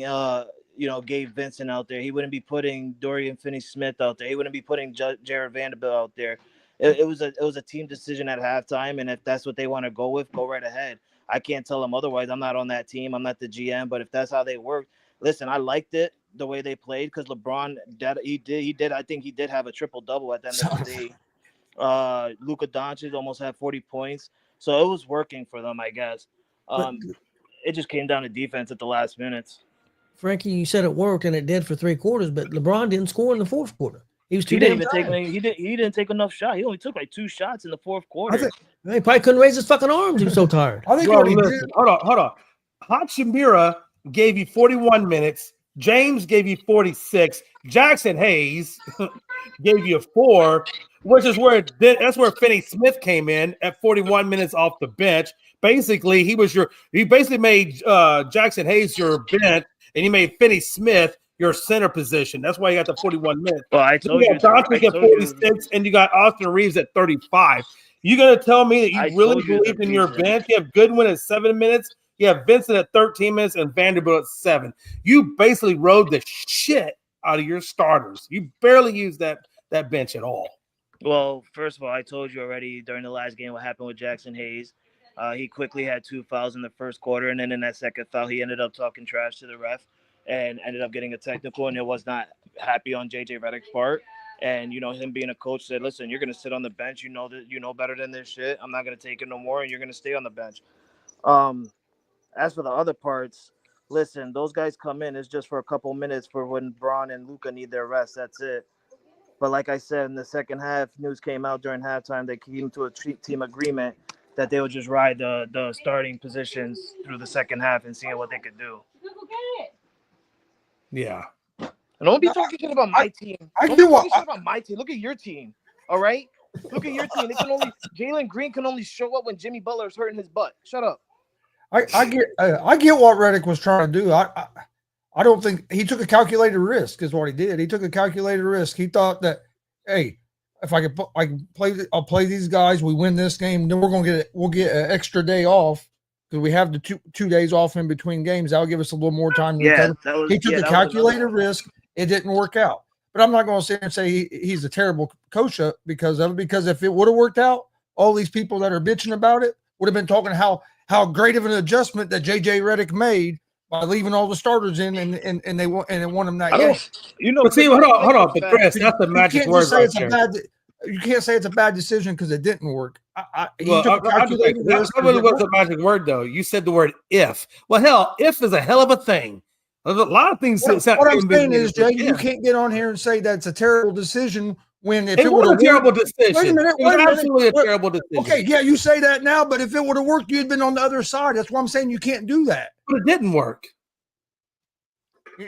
S6: Gabe Vincent out there. He wouldn't be putting Dorian Finney-Smith out there. He wouldn't be putting Jared Vanderbilt out there. It was a team decision at halftime, and if that's what they want to go with, go right ahead. I can't tell them otherwise. I'm not on that team. I'm not the GM, but if that's how they work, listen, I liked it the way they played, because LeBron he did. I think he did have a triple-double at the end of the day. Luka Doncic almost had 40 points, so it was working for them, I guess. It just came down to defense at the last minutes.
S4: Frankie, you said it worked, and it did for 3 quarters, but LeBron didn't score in the fourth quarter. He was too damn tired.
S6: He didn't take enough shots. He only took like 2 shots in the fourth quarter.
S4: He probably couldn't raise his fucking arms. He was so tired.
S3: I think
S5: Hold on. Hachimura gave you 41 minutes. James gave you 46. Jackson Hayes gave you 4, which is that's where Finney-Smith came in at 41 minutes off the bench. Basically, he basically made Jackson Hayes your bench, and he made Finney-Smith your center position. That's why you got the 41 minutes.
S6: Well, I told you.
S5: Doncic at 46, and you got Austin Reeves at 35. You gonna tell me that you really believe in your bench? You have Goodwin at 7 minutes. You have Vincent at 13 minutes and Vanderbilt at 7. You basically rode the shit out of your starters. You barely used that bench at all.
S6: Well, first of all, I told you already during the last game what happened with Jackson Hayes. He quickly had 2 fouls in the first quarter, and then in that second foul, he ended up talking trash to the ref and ended up getting a technical, and it was not happy on JJ Redick's part. And him being a coach said, "Listen, you're gonna sit on the bench. You know better than this shit. I'm not gonna take it no more, and you're gonna stay on the bench." As for the other parts, listen, those guys come in. It's just for a couple minutes for when Braun and Luka need their rest. That's it. But like I said, in the second half, news came out during halftime. They came to a team agreement that they would just ride the starting positions through the second half and seeing what they could do.
S5: Yeah.
S6: And don't be talking shit about my team.
S3: Don't be talking
S6: shit about my team. Look at your team. All right? Look at your team. Jalen Green can only show up when Jimmy Butler is hurting his butt. Shut up.
S3: I get what Redick was trying to do. I don't think he took a calculated risk is what he did. He took a calculated risk. He thought that, hey, if I'll play these guys. We win this game, then we'll get an extra day off because we have the two days off in between games. That'll give us a little more time to recover. He took a calculated risk. It didn't work out. But I'm not going to sit and say he's a terrible coach because if it would have worked out, all these people that are bitching about it would have been talking how great of an adjustment that JJ Redick made by leaving all the starters in and they won them that game.
S5: Hold on. But Chris, that's the magic word right there.
S3: You can't say it's a bad decision because it didn't work.
S5: That really was a magic word, though. You said the word if. Well, hell, if is a hell of a thing. There's a lot of things.
S3: What I'm saying is, Jay, you can't get on here and say that's a terrible decision when if
S5: it was a terrible decision.
S3: Wait a minute.
S5: It was absolutely a terrible decision.
S3: Okay, yeah, you say that now, but if it would have worked, you'd been on the other side. That's why I'm saying you can't do that.
S5: But it didn't work.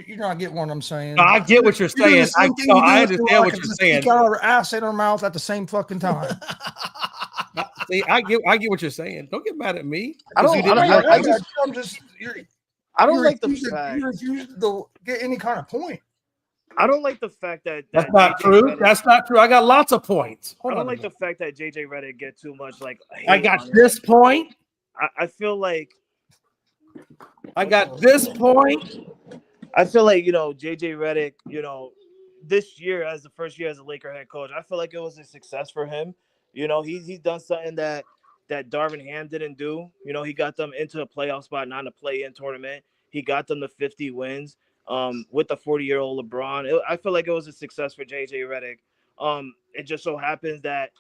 S3: You're not getting what I'm saying.
S5: No, I get what you're saying. I understand what you're saying.
S3: Got our ass in our mouth at the same fucking time.
S5: See, I get what you're saying. Don't get mad at me.
S6: I don't like the fact
S3: you refuse to get any kind of point.
S6: I don't like the fact that
S5: that's not true. That's not true. I got lots of points.
S6: I don't like the fact that JJ Redick get too much
S5: I got this point.
S6: I feel like
S5: I got this point.
S6: I feel like, JJ Redick, this year as the first year as a Laker head coach, I feel like it was a success for him. He's done something that Darvin Ham didn't do. He got them into a playoff spot, not a play-in tournament. He got them to 50 wins with the 40-year-old LeBron. I feel like it was a success for JJ Redick. It just so happens that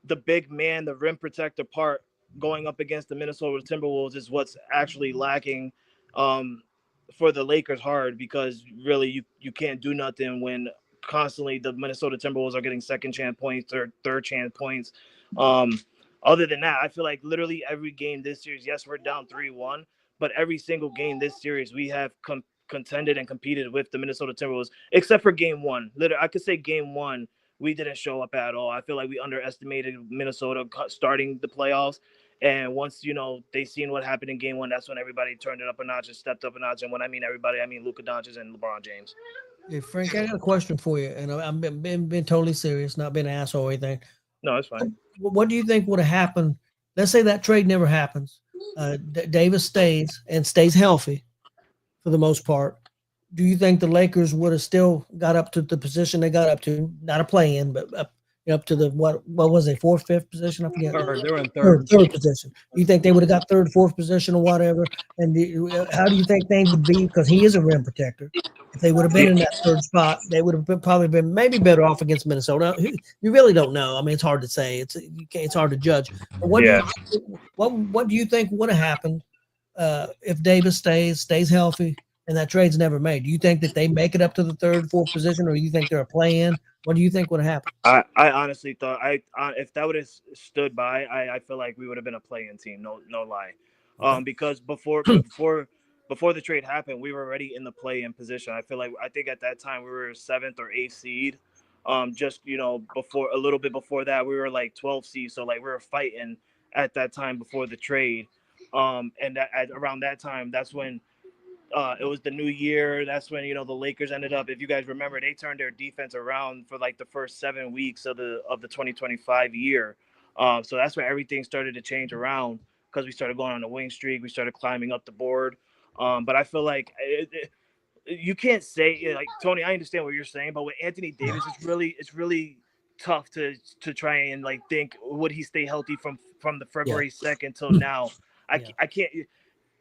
S6: the big man, the rim protector part going up against the Minnesota Timberwolves is what's actually lacking for the Lakers hard, because really you can't do nothing when constantly the Minnesota Timberwolves are getting second chance points or third chance points. Other than that, I feel like literally every game this series, yes, we're down 3-1, but every single game this series we have contended and competed with the Minnesota Timberwolves, except for game one. Literally, I could say game one, we didn't show up at all. I feel like we underestimated Minnesota starting the playoffs. And once, they seen what happened in game one, that's when everybody turned it up a notch and stepped up a notch. And when I mean everybody, I mean Luka Doncic and LeBron James.
S4: Hey, Frank, I got a question for you. And I've been totally serious, not been an asshole or anything.
S6: No, it's fine.
S4: What do you think would have happened? Let's say that trade never happens. Davis stays and stays healthy for the most part. Do you think the Lakers would have still got up to the position they got up to? Not a play-in, but up to the what was it, fourth, fifth position? I forget.
S5: They were in third.
S4: Third position. You think they would have got third, fourth position or whatever? And how do you think things would be? Because he is a rim protector. If they would have been in that third spot, they would have probably been maybe better off against Minnesota. You really don't know. I mean, it's hard to say. It's hard to judge. But what do you think would have happened if Davis stays healthy and that trade's never made? Do you think that they make it up to the third, fourth position, or do you think they're a play-in? What do you think would have happened?
S6: I honestly thought if that would have stood by, I feel like we would have been a play-in team. No lie. Because before the trade happened, we were already in the play-in position. I think at that time we were 7th or 8th seed. Just before a little bit before that, we were like 12th seed. So like we were fighting at that time before the trade. And around that time, that's when it was the new year. That's when the Lakers ended up. If you guys remember, they turned their defense around for like the first 7 weeks of the 2025 year. So that's where everything started to change around, because we started going on a wing streak. We started climbing up the board. But I feel like you can't say, like, Tony, I understand what you're saying, but with Anthony Davis, it's really tough to try and like think, would he stay healthy from the February 2nd till now? I can't.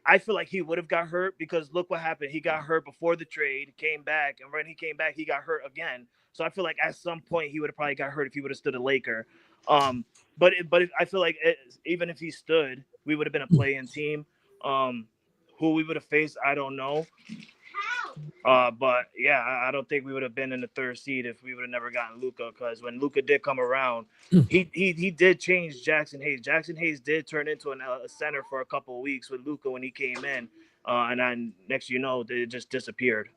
S6: I feel like he would have got hurt, because look what happened. He got hurt before the trade, came back, and when he came back, he got hurt again. So I feel like at some point he would have probably got hurt if he would have stood a Laker. But I feel like even if he stood, we would have been a play-in team. Who we would have faced, I don't know. But yeah, I don't think we would have been in the third seed if we would have never gotten Luka, because when Luka did come around, he did change Jackson Hayes. Jackson Hayes did turn into a center for a couple of weeks with Luka when he came in, and then next it just disappeared.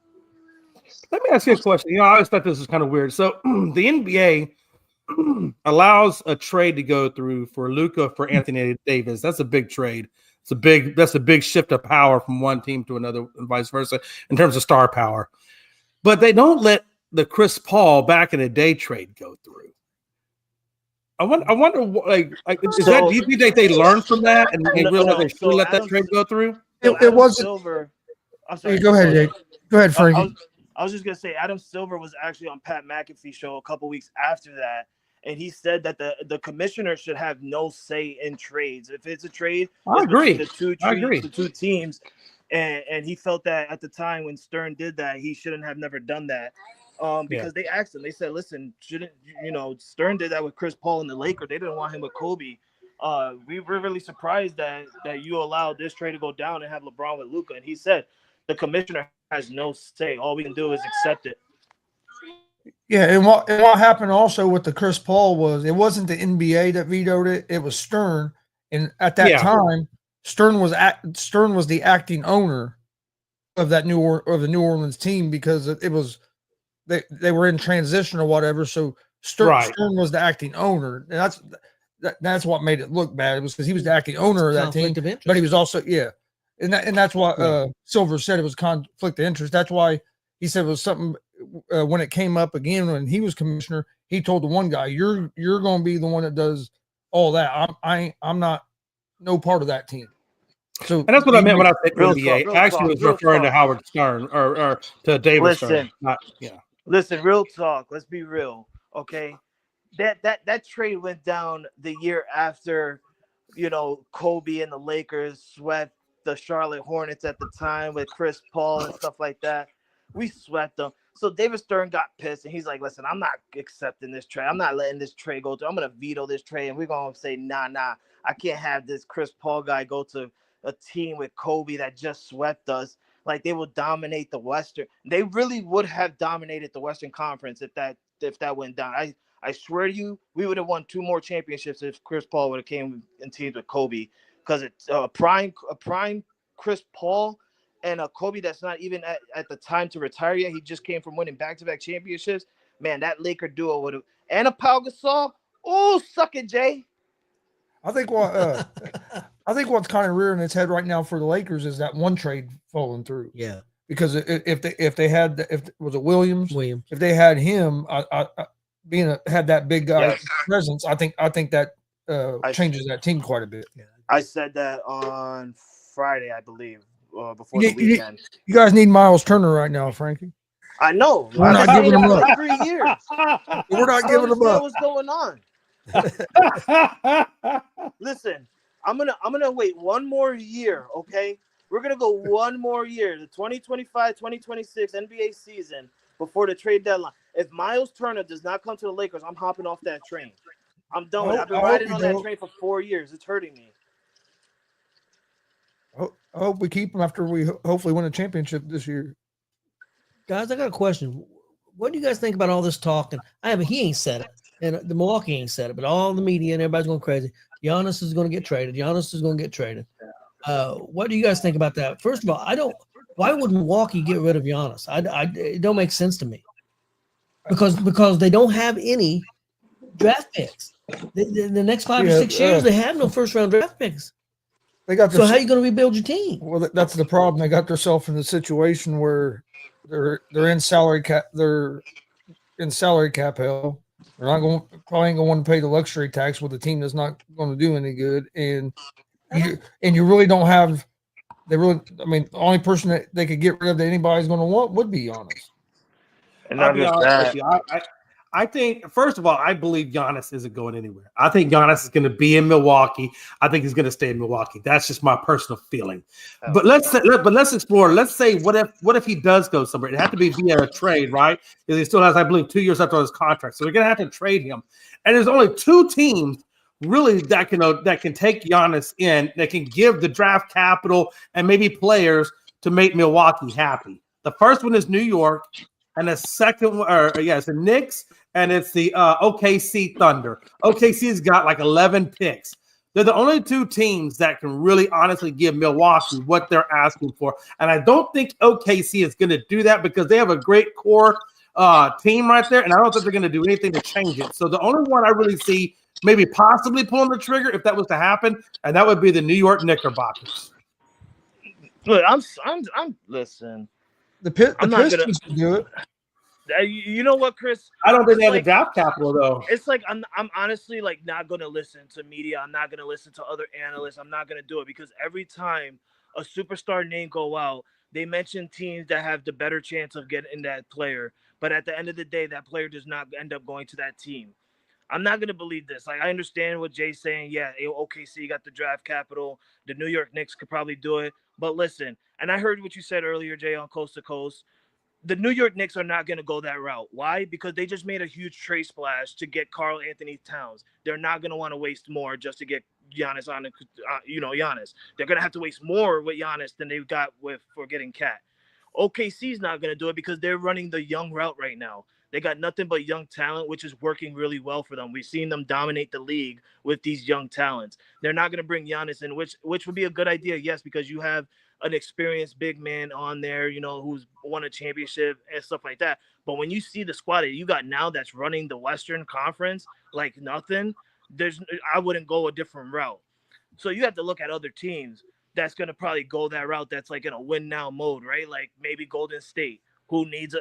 S5: Let me ask you a question. I always thought this was kind of weird. So the NBA allows a trade to go through for Luka for Anthony Davis. That's a big trade. That's a big shift of power from one team to another, and vice versa, in terms of star power. But they don't let the Chris Paul back in the day trade go through. I wonder, do you think they learned from that and they realized they should let that trade go through?
S3: It wasn't.
S6: Silver, I'm sorry,
S3: Go ahead, Jake. Go ahead, Frankie.
S6: I was just gonna say, Adam Silver was actually on Pat McAfee's show a couple weeks after that, and he said that the commissioner should have no say in trades. If it's a trade,
S5: I agree.
S6: The two teams, and he felt that at the time when Stern did that, he shouldn't have never done that. Because they asked him, they said, listen, shouldn't Stern did that with Chris Paul and the Lakers. They didn't want him with Kobe. We were really surprised that you allowed this trade to go down and have LeBron with Luka. And he said the commissioner has no say. All we can do is accept it.
S3: Yeah, and what happened also with the Chris Paul was, it wasn't the NBA that vetoed it; it was Stern. And at that time, Stern was the acting owner of the New Orleans team, because it was they were in transition or whatever. So Stern was the acting owner, and that's what made it look bad. It was because he was the acting owner of that team, but he was also and that's why Silver said it was conflict of interest. That's why he said it was something. When it came up again when he was commissioner, he told the one guy, "You're going to be the one that does all that. I'm not no part of that team." So, and
S5: that's what I meant when I said NBA. I actually was referring to Howard Stern or to David Stern.
S6: Listen, real talk. Let's be real, okay? That trade went down the year after, Kobe and the Lakers swept the Charlotte Hornets at the time with Chris Paul and stuff like that. We swept them. So David Stern got pissed, and he's like, "Listen, I'm not accepting this trade. I'm not letting this trade go through. I'm gonna veto this trade, and we're gonna say, nah, I can't have this Chris Paul guy go to a team with Kobe that just swept us. Like they will dominate the Western. They really would have dominated the Western Conference if that went down. I swear to you, we would have won 2 more championships if Chris Paul would have came in teams with Kobe, because it's a prime Chris Paul and a Kobe that's not even at the time to retire yet. He just came from winning back-to-back championships. Man, that Laker duo would have, and a Pau Gasol. Oh, suck it, Jay.
S3: I think what's kind of rearing its head right now for the Lakers is that one trade falling through.
S4: Yeah,
S3: Because if they had was it Williams?
S4: Williams.
S3: If they had him, had that big guy
S6: Yes.
S3: presence, I think that changes that team quite a bit.
S6: I said that on Friday, I believe, before the weekend.
S3: You guys need Miles Turner right now, Frankie.
S6: I know.
S3: We're not
S6: I've been
S3: giving
S6: saying
S3: him
S6: that
S3: up.
S6: for like 3 years.
S3: We're not
S6: I
S3: giving
S6: don't
S3: him up.
S6: understand what's going on. Listen, I'm gonna wait 1 more year, okay? We're gonna go 1 more year, the 2025-2026 NBA season before the trade deadline. If Miles Turner does not come to the Lakers, I'm hopping off that train. I'm done with it. I've been riding on that train for 4 years. It's hurting me.
S3: I hope we keep him after we hopefully win a championship this year.
S4: Guys, I got a question. What do you guys think about all this talk? And he ain't said it, and the Milwaukee ain't said it, but all the media and everybody's going crazy. Giannis is going to get traded. What do you guys think about that? First of all, why would Milwaukee get rid of Giannis? It don't make sense to me. Because they don't have any draft picks. The next 5 or 6 years, they have no first round draft picks.
S3: They got
S4: So how are you going to rebuild your team?
S3: Well, that's the problem. They got themselves in the situation where they're in salary cap. They're in salary cap hell. They're not going probably ain't going to want to pay the luxury tax with a team that's not going to do any good. And you really don't have. The only person that they could get rid of that anybody's going to want would be Giannis.
S6: And
S5: I'll be honest with you. I think, first of all, I believe Giannis isn't going anywhere. I think Giannis is going to be in Milwaukee. I think he's going to stay in Milwaukee. That's just my personal feeling. But let's explore. Let's say what if he does go somewhere? It had to be via a trade, right? Because he still has, I believe, 2 years left on his contract. So they're going to have to trade him. And there's only 2 teams really that can take Giannis in, that can give the draft capital and maybe players to make Milwaukee happy. The first one is New York, and the second one, it's the Knicks, and it's the OKC Thunder. OKC's got like 11 picks. They're the only 2 teams that can really honestly give Milwaukee what they're asking for. And I don't think OKC is going to do that because they have a great core team right there, and I don't think they're going to do anything to change it. So the only one I really see maybe possibly pulling the trigger if that was to happen, and that would be the New York Knickerbockers.
S6: Look, I'm listen.
S3: The
S6: I'm not
S3: Pistons can do it.
S6: You know what, Chris?
S5: I don't think they have
S6: Like,
S5: the draft capital though.
S6: It's like I'm honestly like not gonna listen to media. I'm not gonna listen to other analysts. I'm not gonna do it because every time a superstar name go out, they mention teams that have the better chance of getting that player. But at the end of the day, that player does not end up going to that team. I'm not gonna believe this. Like, I understand what Jay's saying. Yeah, OKC got the draft capital. The New York Knicks could probably do it. But listen, and I heard what you said earlier, Jay, on Coast to Coast. The New York Knicks are not going to go that route. Why? Because they just made a huge trade splash to get Karl Anthony Towns. They're not going to want to waste more just to get Giannis on, Giannis. They're going to have to waste more with Giannis than they've got for getting Cat. OKC's not going to do it because they're running the young route right now. They got nothing but young talent, which is working really well for them. We've seen them dominate the league with these young talents. They're not going to bring Giannis in, which would be a good idea, yes, because you have an experienced big man on there, who's won a championship and stuff like that. But when you see the squad that you got now that's running the Western Conference like nothing, I wouldn't go a different route. So you have to look at other teams that's going to probably go that route that's like in a win now mode, right? Like maybe Golden State, who needs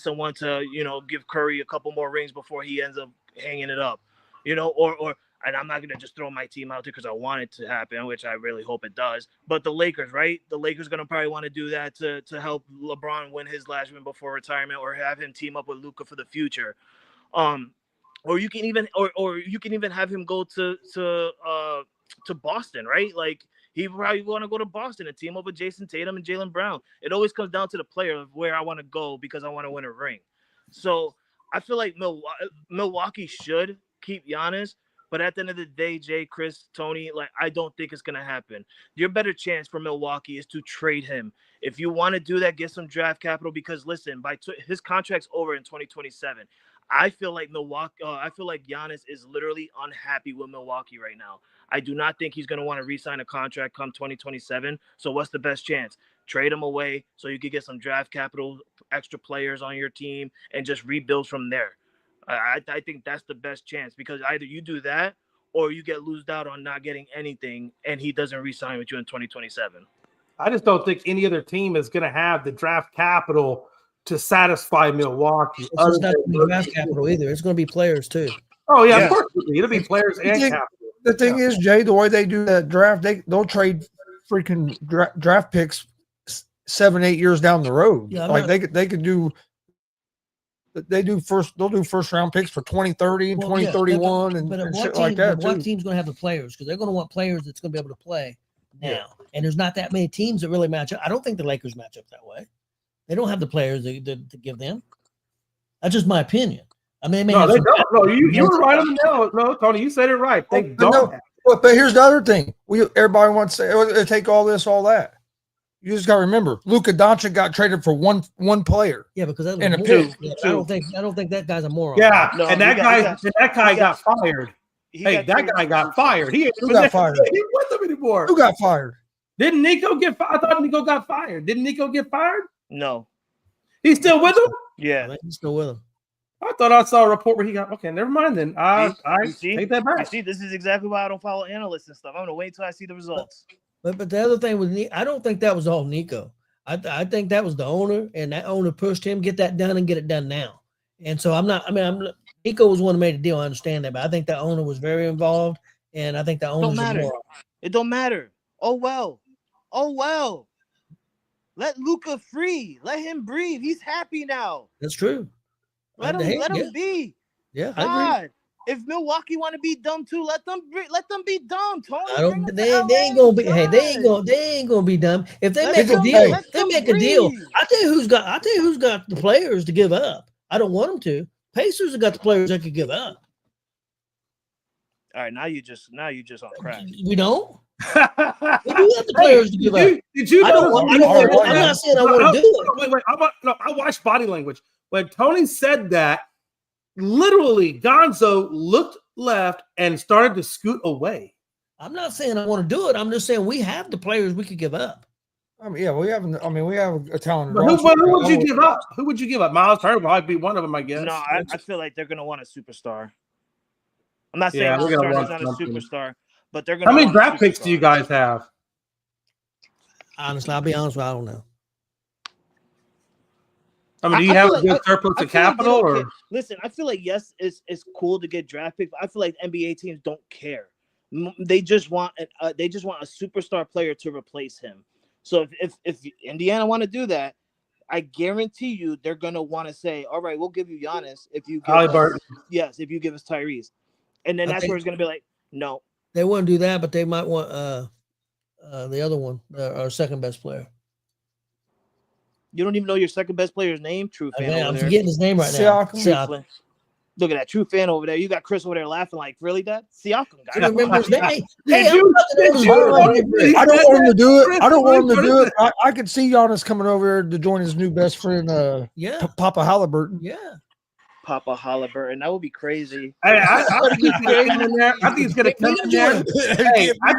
S6: someone to, give Curry a couple more rings before he ends up hanging it up, and I'm not going to just throw my team out there because I want it to happen, which I really hope it does. But the Lakers, right? The Lakers going to probably want to do that to help LeBron win his last win before retirement, or have him team up with Luka for the future. Or you can even have him go to Boston, right? Like he probably want to go to Boston and team up with Jason Tatum and Jaylen Brown. It always comes down to the player of where I want to go because I want to win a ring. So I feel like Milwaukee should keep Giannis, but at the end of the day, Jay, Chris, Tony, like I don't think it's gonna happen. Your better chance for Milwaukee is to trade him. If you want to do that, get some draft capital because listen, his contract's over in 2027. I feel like Giannis is literally unhappy with Milwaukee right now. I do not think he's going to want to re-sign a contract come 2027. So what's the best chance? Trade him away so you could get some draft capital, extra players on your team, and just rebuild from there. I think that's the best chance because either you do that or you get losed out on not getting anything and he doesn't re-sign with you in 2027.
S5: I just don't think any other team is going to have the draft capital to satisfy Milwaukee.
S4: It's just not going to be draft capital either. It's going to be players too.
S5: Oh, yeah, of course. It'll be players and capital.
S3: The thing is, Jay, the way they do that draft, they'll trade freaking draft picks 7-8 years down the road.
S4: Yeah,
S3: like they could do. They'll do first round picks for 2030 and 2031 and shit like that.
S4: What team's going to have the players? Because they're going to want players that's going to be able to play now. And there's not that many teams that really match up. I don't think the Lakers match up that way. They don't have the players to give them. That's just my opinion. I mean,
S5: they don't. No, you were right on the nail. No, Tony, you said it right. They don't.
S3: But here's the other thing. Everybody wants to say, oh, take all this, all that. You just got to remember, Luka Doncic got traded for one player.
S4: Yeah, because that's
S3: and a pick.
S4: I don't think that guy's a moron.
S5: Yeah, no, and that guy got fired. Hey, that guy got fired.
S3: Who got fired?
S5: He ain't with them anymore.
S3: Who got fired?
S5: Didn't Nico get fired? I thought Nico got fired. Didn't Nico get fired?
S6: No.
S5: He's still with him?
S6: Yeah.
S4: He's still with him.
S5: I thought I saw a report where he got okay. Never mind then. I take that back.
S6: You see, this is exactly why I don't follow analysts and stuff. I'm gonna wait until I see the results.
S4: But the other thing with I don't think that was all Nico. I think that was the owner, and that owner pushed him get that done and get it done now. And so Nico was one who made the deal. I understand that, but I think the owner was very involved, and I think the owner
S6: It don't matter. Oh well. Let Luka free. Let him breathe. He's happy now.
S4: That's true.
S6: Let him be.
S4: Yeah,
S6: God.
S4: I agree.
S6: If Milwaukee want to be dumb too, let them be dumb,
S4: They
S6: Tony.
S4: ain't gonna be. Hey, they ain't gonna be dumb. If they make a deal, a deal. I tell you who's got the players to give up. I don't want them to. Pacers have got the players that could give up.
S6: All right, now you just on crack.
S4: We don't. We do have the players to give up.
S5: Did you know?
S4: I'm not saying I want to do it.
S5: Wait. I watched body language. When Tony said that, literally, Gonzo looked left and started to scoot away.
S4: I'm not saying I want to do it. I'm just saying we have the players we could give up.
S3: We have a talented.
S5: Who would you give up? Who would you give up? Miles Turner might be one of them, I guess.
S6: No, I feel like they're gonna want a superstar. I'm not saying Miles Turner's not a superstar, but they're gonna.
S5: How many draft picks do you guys have?
S4: Honestly, I'll be honest with you, I don't know.
S5: I mean, do you have a good surplus of capital? Or
S6: listen, I feel like yes, it's cool to get draft picks, but I feel like NBA teams don't care. They just want a superstar player to replace him. So if Indiana want to do that, I guarantee you they're gonna want to say, all right, we'll give you Giannis if you give if you give us Tyrese, and then that's where it's gonna be like, no,
S4: they wouldn't do that, but they might want the other one, our second best player.
S6: You don't even know your second best player's name? True fan.
S4: I'm forgetting his name right now.
S6: Siakam. Look at that true fan over there. You got Chris over there laughing like, really, Dad? Siakam.
S4: I remember his name.
S3: I don't want him to do it. I don't want him to do it. I could see Giannis coming over here to join his new best friend, Papa Halliburton.
S4: Yeah.
S6: Papa Halliburton. That would be crazy.
S5: I think he's going to come in there. I think he's going to come in there. I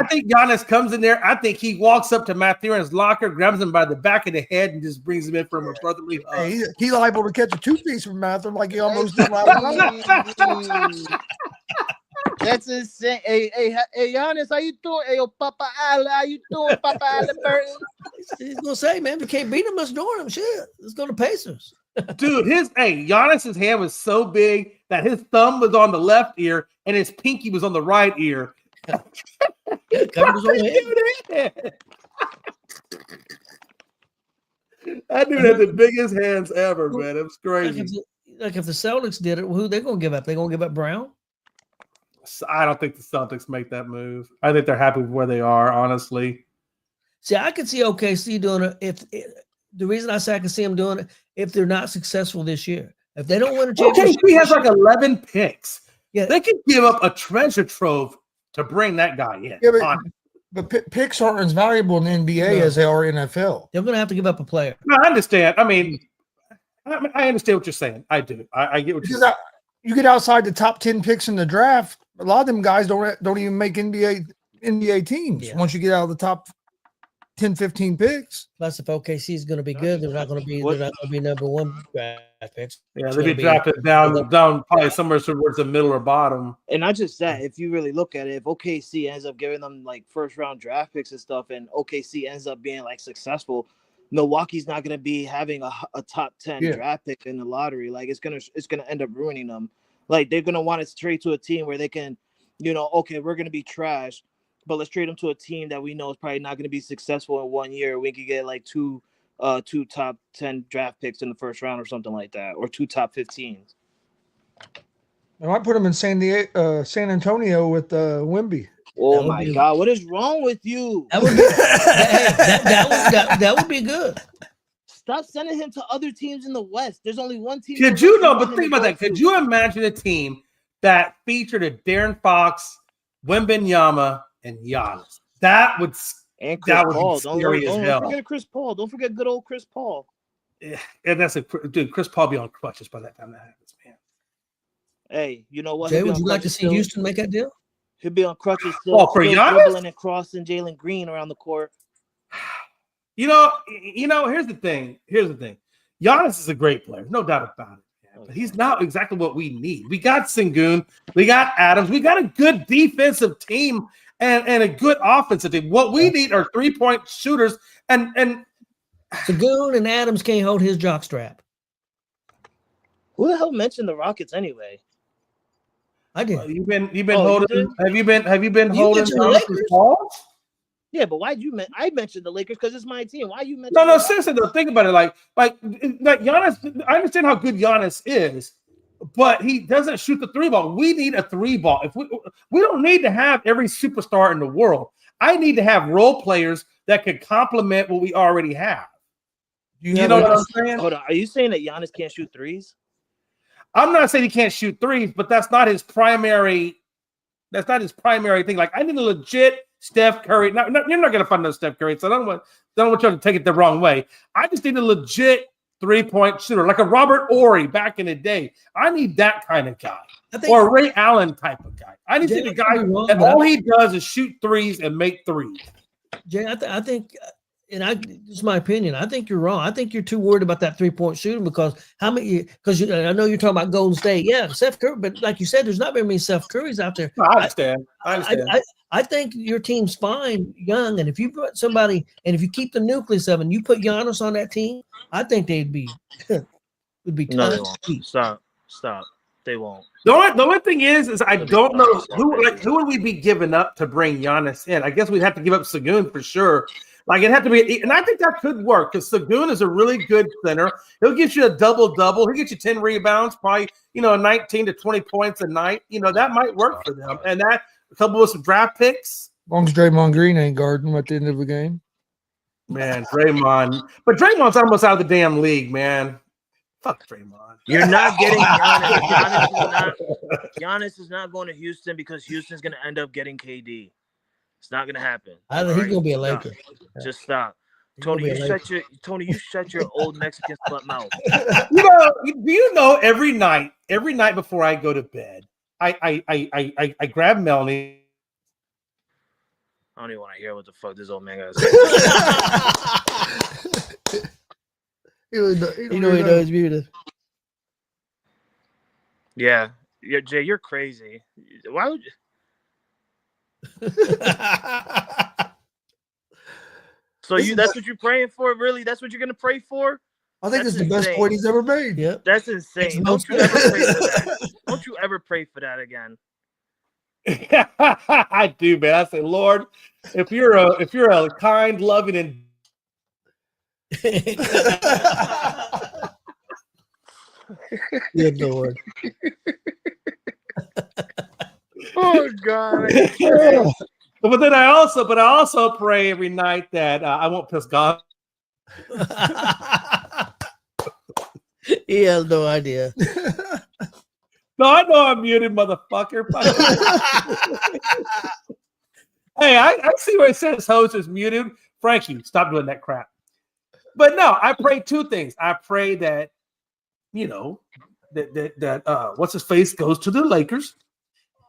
S5: think Giannis comes in there. I think he walks up to Matthew in his locker, grabs him by the back of the head, and just brings him in from a brotherly hug.
S3: Hey, he's liable to catch a two-piece from Matthew like he almost did last night.
S6: That's insane. Hey, Giannis, how you doing? Hey, Papa Al, how you doing, Papa Halliburton?
S4: He's going to say, man, we can't beat him. Let's join him. Shit. Let's go to Pacers.
S5: Dude, Giannis's hand was so big that his thumb was on the left ear and his pinky was on the right ear.
S4: That
S5: dude had the biggest hands ever, man. It was crazy.
S4: Like if the Celtics did it, who they gonna give up? They gonna give up Brown?
S5: I don't think the Celtics make that move. I think they're happy with where they are, honestly.
S4: See, I could see OKC doing it if the reason I say I can see them doing it if they're not successful this year. If they don't win a championship,
S5: OKC has like 11 picks.
S4: Yeah.
S5: They could give up a treasure trove to bring that guy in.
S3: Yeah, but picks aren't as valuable in the NBA as they are in NFL.
S4: they're going to have to give up a player.
S5: No, I understand. I mean, I understand what you're saying. I do. I get what you're saying.
S3: You get outside the top 10 picks in the draft, a lot of them guys don't even make NBA teams
S4: Yeah.
S3: once you get out of the top 10, 15 picks.
S4: Plus, if OKC is going to be good, they're not going to be number one draft picks.
S5: Yeah,
S4: It's
S5: they'd
S4: gonna
S5: be drafted down probably somewhere towards the middle or bottom.
S6: And not just that, if you really look at it, if OKC ends up giving them like first round draft picks and stuff, and OKC ends up being like successful, Milwaukee's not going to be having a top 10 draft pick in the lottery. Like it's gonna end up ruining them. Like they're gonna want to trade to a team where they can, okay, we're gonna be trash, but let's trade them to a team that we know is probably not going to be successful in 1 year. We could get like two top 10 draft picks in the first round or something like that, or 2 top 15s.
S3: I might put them in San Antonio with Wemby.
S6: Oh my God, what is wrong with you?
S4: That would be good.
S6: Stop sending him to other teams in the West. There's only one team.
S5: But think about that. Could you imagine a team that featured a De'Aaron Fox, Wembanyama, and Giannis? That would
S6: Chris Paul.
S5: Don't
S6: forget Chris Paul. Don't forget good old Chris Paul.
S5: Yeah, dude. Chris Paul be on crutches by that time that happens, man.
S6: Hey, you know what?
S4: Jay, would you like to see Houston make that deal?
S6: He'll be on crutches still,
S5: for Giannis?
S6: dribbling and crossing Jalen Green around the court.
S5: Here's the thing. Giannis is a great player, no doubt about it. Man. But he's not exactly what we need. We got Sengun, we got Adams, we got a good defensive team and a good offensive team. What we need are 3-point shooters and
S4: Sengun and Adams can't hold his jockstrap.
S6: Who the hell mentioned the Rockets anyway?
S4: I did.
S5: You've been holding. Have you been holding
S4: the Lakers?
S5: Paul?
S6: Yeah, but why'd you I mentioned the Lakers because it's my team. Why you mentioned?
S5: No, seriously though. Think about it. Like Giannis. I understand how good Giannis is, but he doesn't shoot the 3-ball. We need a 3-ball. If we don't need to have every superstar in the world. I need to have role players that could complement what we already have. You know what I'm saying?
S6: Hold on. Are you saying that Giannis can't shoot threes?
S5: I'm not saying he can't shoot threes, but that's not his primary. That's not his primary thing. Like I need a legit Steph Curry. You're not going to find no Steph Curry, so I don't want you to take it the wrong way. I just need a legit 3-point shooter, like a Robert Horry back in the day. I need that kind of guy, or a Ray Allen type of guy. I need to see the guy that all he does is shoot threes and make threes.
S4: Jay, I think. And this is my opinion. I think you're wrong. I think you're too worried about that 3-point shooting because I know you're talking about Golden State. Yeah, Steph Curry, but like you said, there's not very many Steph Currys out there.
S5: No, I understand.
S4: I think your team's fine, young, and if you put somebody, and if you keep the nucleus of it, and you put Giannis on that team, I think they'd be would be
S6: no, they won't. Stop. They won't.
S5: The only thing is I don't know who would we be giving up to bring Giannis in. I guess we'd have to give up Sengun for sure. Like it'd have to be, and I think that could work because Sengun is a really good center. He'll get you a double-double. He'll get you 10 rebounds, probably 19 to 20 points a night. That might work for them. And that coupled with some draft picks.
S3: As long as Draymond Green ain't guarding him at the end of the game.
S5: Man, Draymond. But Draymond's almost out of the damn league, man. Fuck Draymond.
S6: You're not getting Giannis. Giannis is not going to Houston because Houston's going to end up getting KD. It's not going to happen.
S4: I think he's going to be a Laker.
S6: Just stop. Tony, you shut your old Mexican slut mouth.
S5: Every night before I go to bed, I grab Melanie.
S6: I don't even want to hear what the fuck this old man got to say.
S4: He knows beautiful.
S6: Yeah, Jay, you're crazy. Why would you? So that's what you're praying for? Really? That's what you're gonna pray for?
S3: I think it's the best point he's ever made.
S4: Yep.
S6: That's insane. Don't you ever pray for that. Don't you ever pray for that again.
S5: I do, man. I say, Lord, if you're a kind, loving, and
S4: good Lord.
S6: Oh God.
S5: But then I also pray every night that I won't piss God.
S4: He has no idea.
S5: No, I know I'm muted, motherfucker. Hey, I see where it says host is muted. Frankie, stop doing that crap. But no, I pray two things. I pray that, you know, that what's his face goes to the Lakers.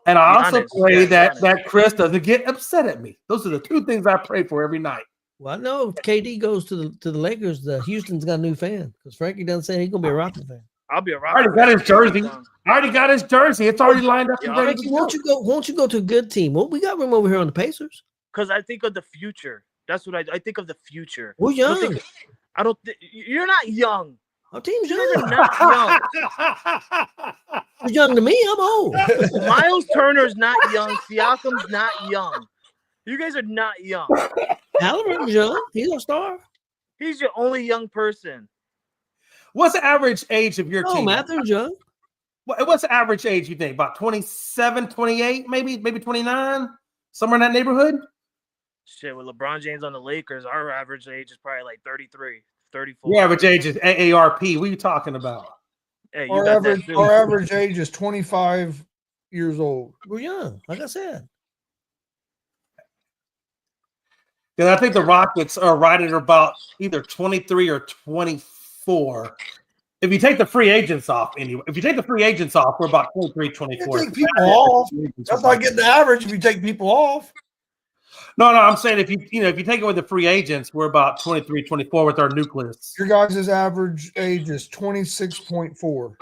S5: And I also pray that Chris doesn't get upset at me. Those are the two things I pray for every night.
S4: Well, I know if KD goes to the Lakers, the Houston's got a new fan because Frankie doesn't say he's gonna be a Rockets fan.
S6: I'll be a
S5: I already got his jersey. It's already lined up.
S6: Yeah,
S5: Ready
S4: Frankie,
S5: to go.
S4: won't you go to a good team? Well, we got room over here on the Pacers.
S6: Because I think of the future. That's what I think of the future.
S4: We're young.
S6: You're not young.
S4: Our team's
S6: You're
S4: young.
S6: not young.
S4: You're young to me. I'm old.
S6: Miles Turner's not young. Siakam's not young. You guys are not young.
S4: Halliburton's young. He's a star.
S6: He's your only young person.
S5: What's the average age of your
S4: Oh,
S5: team?
S4: Matthew's young.
S5: What's the average age you think? About 27, 28, maybe 29? Somewhere in that neighborhood?
S6: Shit, with LeBron James on the Lakers, our average age is probably like 33, 34.
S5: The average age is AARP. What are you talking about?
S6: Hey, you
S3: Our
S6: got that
S3: average,
S6: too.
S3: our average age is 25 years old.
S4: We're young. Like I said.
S5: Because I think the Rockets are right at about either 23 or 24. If you take the free agents off, anyway. If you take the free agents off, we're about 23, 24.
S3: You take people off. That's not getting the average if you take people off.
S5: No, I'm saying if you take away the free agents, we're about 23, 24 with our nucleus.
S3: Your guys' average age is 26.4.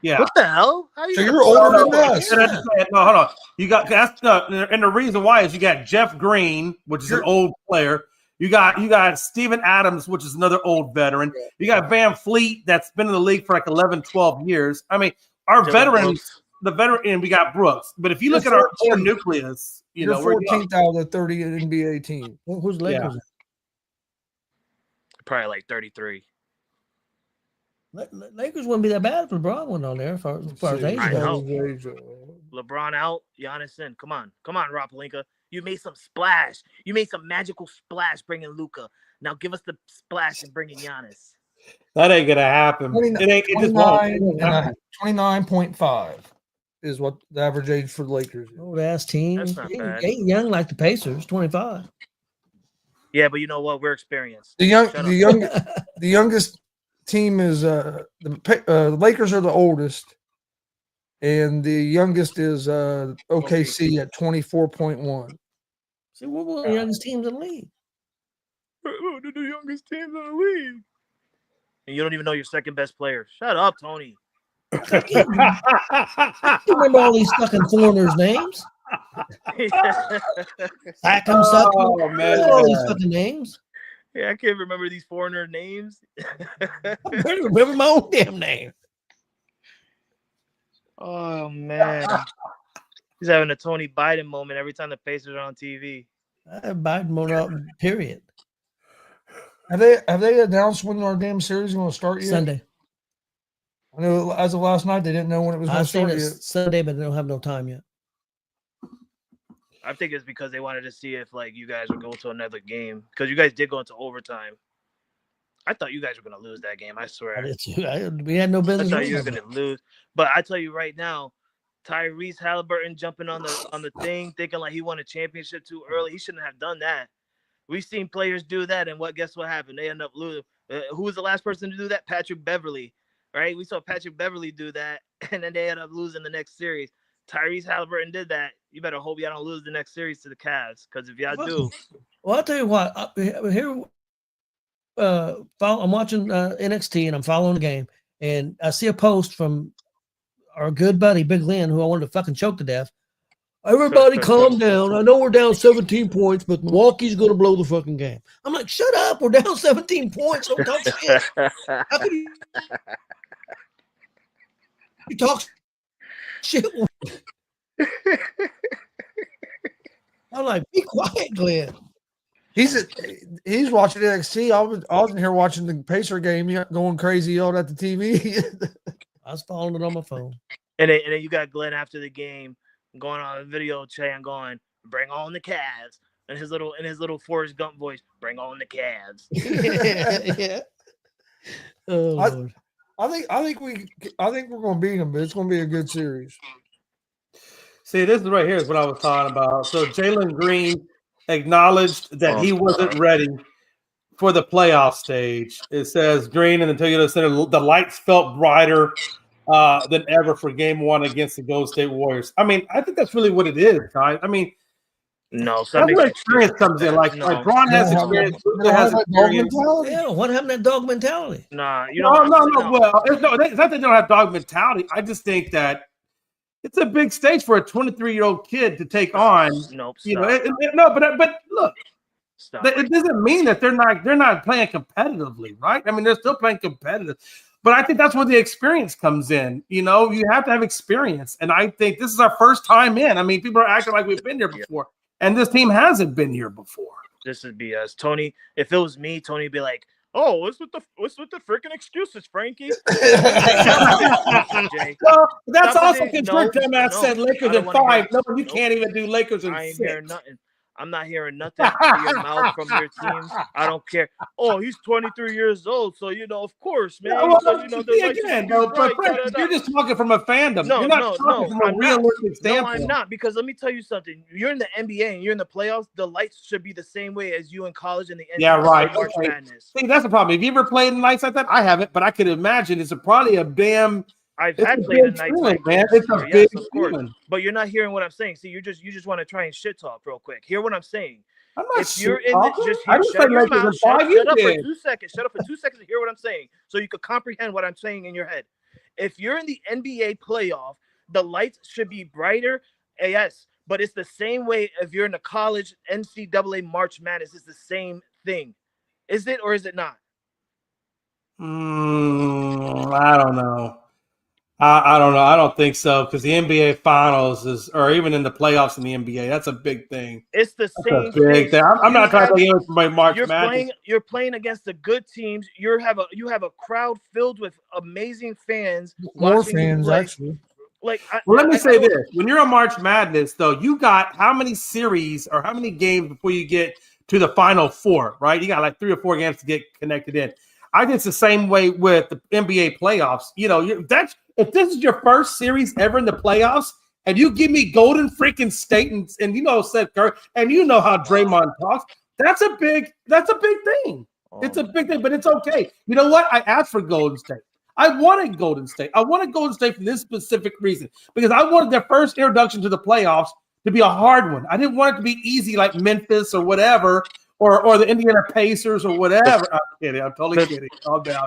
S5: Yeah.
S6: What the hell? How
S3: So you're older than us.
S5: No, hold on. You got and the reason why is you got Jeff Green, which is an old player. You got Steven Adams, which is another old veteran. You got Van Fleet, that's been in the league for like 11, 12 years. I mean, our veterans, and we got Brooks. But if you look at our core nucleus,
S3: You're
S5: we're
S3: 14th out of the 30 NBA team.
S4: Who's the Lakers?
S6: Probably like 33.
S4: Lakers wouldn't be that bad if LeBron went on there as far as age
S6: I
S4: goes.
S6: know. LeBron out, Giannis in. Come on, Rob Pelinka. You made some splash. You made some magical splash bringing Luka. Now give us the splash and bringing Giannis.
S5: That ain't gonna happen. It just won't.
S3: 29.5 is what the average age for the Lakers is.
S4: Old ass team.
S6: That's not bad.
S4: Ain't young like the Pacers, 25.
S6: Yeah, but you know what? We're experienced.
S3: The youngest team is the Lakers are the oldest, and the youngest is OKC at 24.1.
S4: See, we're one of the youngest teams in the league.
S6: They're the youngest team in the league. And you don't even know your second best player. Shut up, Tony.
S4: I can't remember all these fucking foreigners' names. Sackham,
S5: Oh,
S4: Sutton.
S5: man.
S4: All these fucking names.
S6: Yeah, I can't remember these foreigner names.
S4: I barely remember my own damn name.
S6: Oh man, he's having a Tony Biden moment every time the Pacers are on TV.
S4: I have Biden mode out, period.
S3: Have they announced when our damn series is going to start yet?
S4: Sunday.
S3: I know as of last night they didn't know when it was going
S4: I've
S3: to
S4: seen
S3: start
S4: it
S3: yet.
S4: Sunday, but they don't have no time yet.
S6: I think it's because they wanted to see if like you guys would go to another game because you guys did go into overtime. I thought you guys were gonna lose that game. I swear.
S4: We had no
S6: I
S4: business.
S6: thought you were
S4: losing.
S6: gonna lose. But I tell you right now, Tyrese Halliburton jumping on the thing, thinking like he won a championship too early. He shouldn't have done that. We've seen players do that, and guess what happened? They end up losing. Who was the last person to do that? Patrick Beverly, right? We saw Patrick Beverly do that, and then they end up losing the next series. Tyrese Halliburton did that. You better hope y'all don't lose the next series to the Cavs, because if y'all do,
S4: Well, I'll tell you what. Here, I'm watching NXT and I'm following the game, and I see a post from our good buddy Big Lynn, who I wanted to fucking choke to death. Everybody, calm down. I know we're down 17 points, but Milwaukee's going to blow the fucking game. I'm like, shut up. We're down 17 points. Don't talk shit. How can you talk shit? I'm like, be quiet, Glenn.
S3: He's watching NXT. I was in here watching the Pacer game, going crazy, yelling at the TV.
S4: I was following it on my phone.
S6: and then you got Glenn after the game going on a video chat going, "Bring on the Cavs," and his little Forrest Gump voice, "Bring on the Cavs."
S4: Yeah. Oh, Lord.
S3: I think we're going to beat them, but it's going to be a good series.
S5: See, this is right here is what I was talking about. So Jalen Green acknowledged that he wasn't ready for the playoff stage. It says Green in the Toyota Center, the lights felt brighter than ever for Game 1 against the Golden State Warriors. I mean, I think that's really what it is, guys. I mean,
S6: No,
S5: that's where experience comes in. Like Braun has experience, Luka has experience.
S4: Yeah, what happened to that dog mentality?
S6: Nah,
S5: No. Well, it's not that they don't have dog mentality. I just think that it's a big stage for a 23-year-old kid to take on.
S6: Nope.
S5: You know, but look,
S6: Stop.
S5: it doesn't mean that they're not playing competitively, right? I mean, they're still playing competitive. But I think that's where the experience comes in. You know, you have to have experience. And I think this is our first time in. I mean, people are acting like we've been here before. And this team hasn't been here before.
S6: This is BS. Tony, if it was me, Tony would be like, "Oh, what's with the freaking excuses, Frankie?"
S5: Well, that's also because your dumbass said Lakers in 5. No, you can't even do Lakers in 6.
S6: I ain't hearing nothing. I'm not hearing nothing from your mouth from your teams. I don't care. Oh, he's 23 years old, so of course, man.
S5: But Frank, you're just talking from a fandom. You're not talking from a realistic standpoint.
S6: No, I'm not, because let me tell you something. You're in the NBA and you're in the playoffs. The lights should be the same way as you in college in the NBA.
S5: Yeah, right.
S6: March Madness.
S5: See, that's the problem. Have you ever played in lights like that? I haven't, but I could imagine it's probably a damn.
S6: I've had played in nights like
S5: man.
S6: This.
S5: It's a big feeling.
S6: But you're not hearing what I'm saying. See, you just want to try and shit talk real quick. Hear what I'm saying.
S5: I'm not
S6: if you're in the, just hear, shut your mouth. Shut up for 2 seconds. Shut up for 2 seconds to hear what I'm saying, so you could comprehend what I'm saying in your head. If you're in the NBA playoff, the lights should be brighter. Yes, but it's the same way if you're in the college NCAA March Madness. It's the same thing. Is it or is it not?
S5: I don't know. I don't know. I don't think so, because the NBA Finals or even in the playoffs in the NBA, that's a big thing.
S6: It's the same
S5: big thing. I'm not trying to get into my March Madness.
S6: You're playing against the good teams. You have a crowd filled with amazing fans.
S3: More fans, actually.
S5: Let me say this: when you're a March Madness, though, you got how many series or how many games before you get to the Final Four, right? You got like 3 or 4 games to get connected in. I think it's the same way with the NBA playoffs. You know, if this is your first series ever in the playoffs, and you give me Golden freaking State and Seth Curry, and you know how Draymond talks, that's a big thing. It's a big thing, but it's okay. You know what? I asked for Golden State. I wanted Golden State. I wanted Golden State for this specific reason, because I wanted their first introduction to the playoffs to be a hard one. I didn't want it to be easy like Memphis or whatever, or the Indiana Pacers or whatever. I'm kidding. I'm totally kidding. Calm down.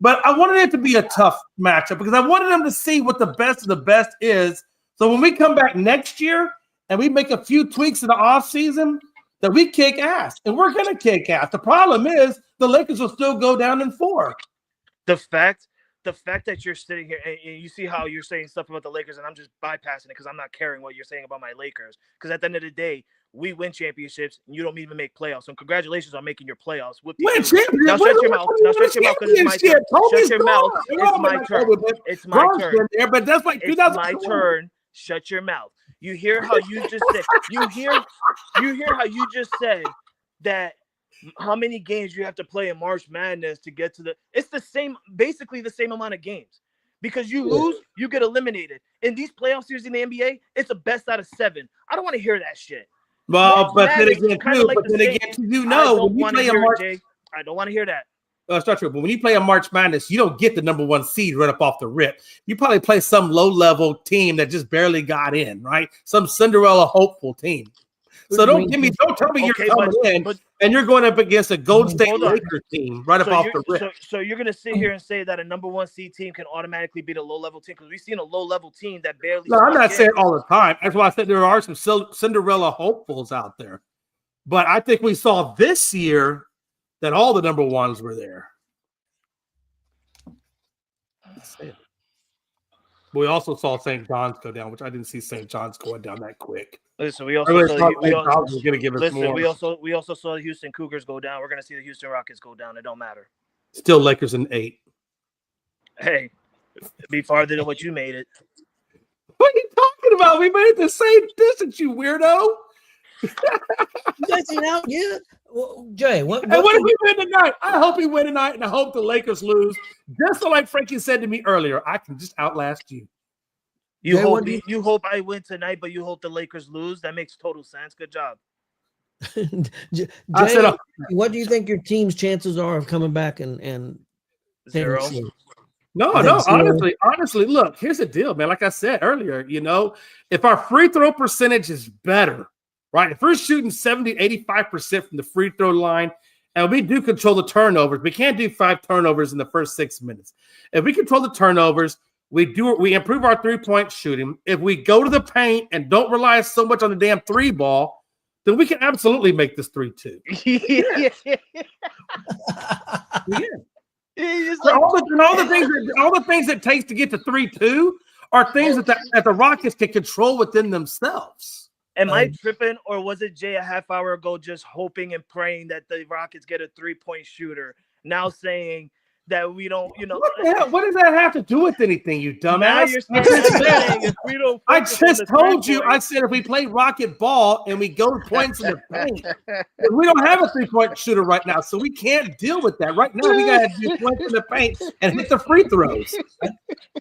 S5: But I wanted it to be a tough matchup, because I wanted them to see what the best of the best is. So when we come back next year and we make a few tweaks in the offseason, that we kick ass. And we're going to kick ass. The problem is the Lakers will still go down in 4.
S6: The fact that you're sitting here and you see how you're saying stuff about the Lakers, and I'm just bypassing it because I'm not caring what you're saying about my Lakers. Because at the end of the day, we win championships and you don't even make playoffs. So congratulations on making your playoffs.
S5: Win championships?
S6: Now shut your mouth. Now shut your mouth, because it's my turn. Shut your mouth. It's my turn. It's my turn.
S5: But that's like
S6: it's my turn. Shut your mouth. You hear how you just said. You hear how you just said that. How many games you have to play in March Madness to get to the? It's the same, basically the same amount of games, because you lose, you get eliminated. In these playoff series in the NBA, it's a best out of 7. I don't want to hear that shit.
S5: Well, but then again, when you play a March,
S6: I don't want to hear that.
S5: That's not true. But when you play a March Madness, you don't get the number 1 seed right up off the rip. You probably play some low-level team that just barely got in, right? Some Cinderella hopeful team. So don't tell me you're coming in and you're going up against a Golden State Lakers team right up off the rip.
S6: So you're going to sit here and say that a number 1 seed team can automatically beat a low-level team, because we've seen a low-level team that barely.
S5: No, I'm not saying all the time. That's why I said there are some Cinderella hopefuls out there. But I think we saw this year that all the number 1s were there. We also saw St. John's go down, which I didn't see St. John's going down that quick.
S6: Listen, we also saw the Houston Cougars go down. We're going to see the Houston Rockets go down. It don't matter.
S5: Still Lakers in 8.
S6: Hey, be farther than what you made it.
S5: What are you talking about? We made the same distance, you weirdo.
S4: You guys ain't out yet. Well, Jay, what
S5: And what if
S4: can-
S5: we win tonight? I hope we win tonight, and I hope the Lakers lose. Just so like Frankie said to me earlier, I can just outlast you.
S6: You
S4: Jay,
S6: hope
S4: what do
S6: you hope I win tonight, but you hope the Lakers lose. That makes total sense. Good job.
S4: Jay,
S5: I said,
S4: what do you think your team's chances are of coming back and
S6: Zero.
S4: finishing?
S5: No,
S4: I think zero.
S5: honestly, look, here's the deal, man. Like I said earlier, if our free throw percentage is better, right? If we're shooting 70, 85% from the free throw line, and we do control the turnovers, we can't do 5 turnovers in the first 6 minutes. If we control the turnovers, we improve our 3-point shooting. If we go to the paint and don't rely so much on the damn 3 ball, then we can absolutely make this 3-2.
S6: It's
S5: So
S6: like,
S5: all the things it takes to get to 3-2 are things that the Rockets can control within themselves.
S6: am I tripping, or was it Jay a half hour ago just hoping and praying that the Rockets get a 3-point shooter? Now saying that we don't,
S5: What the hell? What does that have to do with anything, you
S6: now
S5: dumbass?
S6: you're saying if we don't.
S5: I
S6: focus on
S5: just
S6: the
S5: told you.
S6: 3-point,
S5: I said if we play rocket ball and we go points in the paint, we don't have a 3-point shooter right now, so we can't deal with that. Right now, we got to do points in the paint and hit the free throws.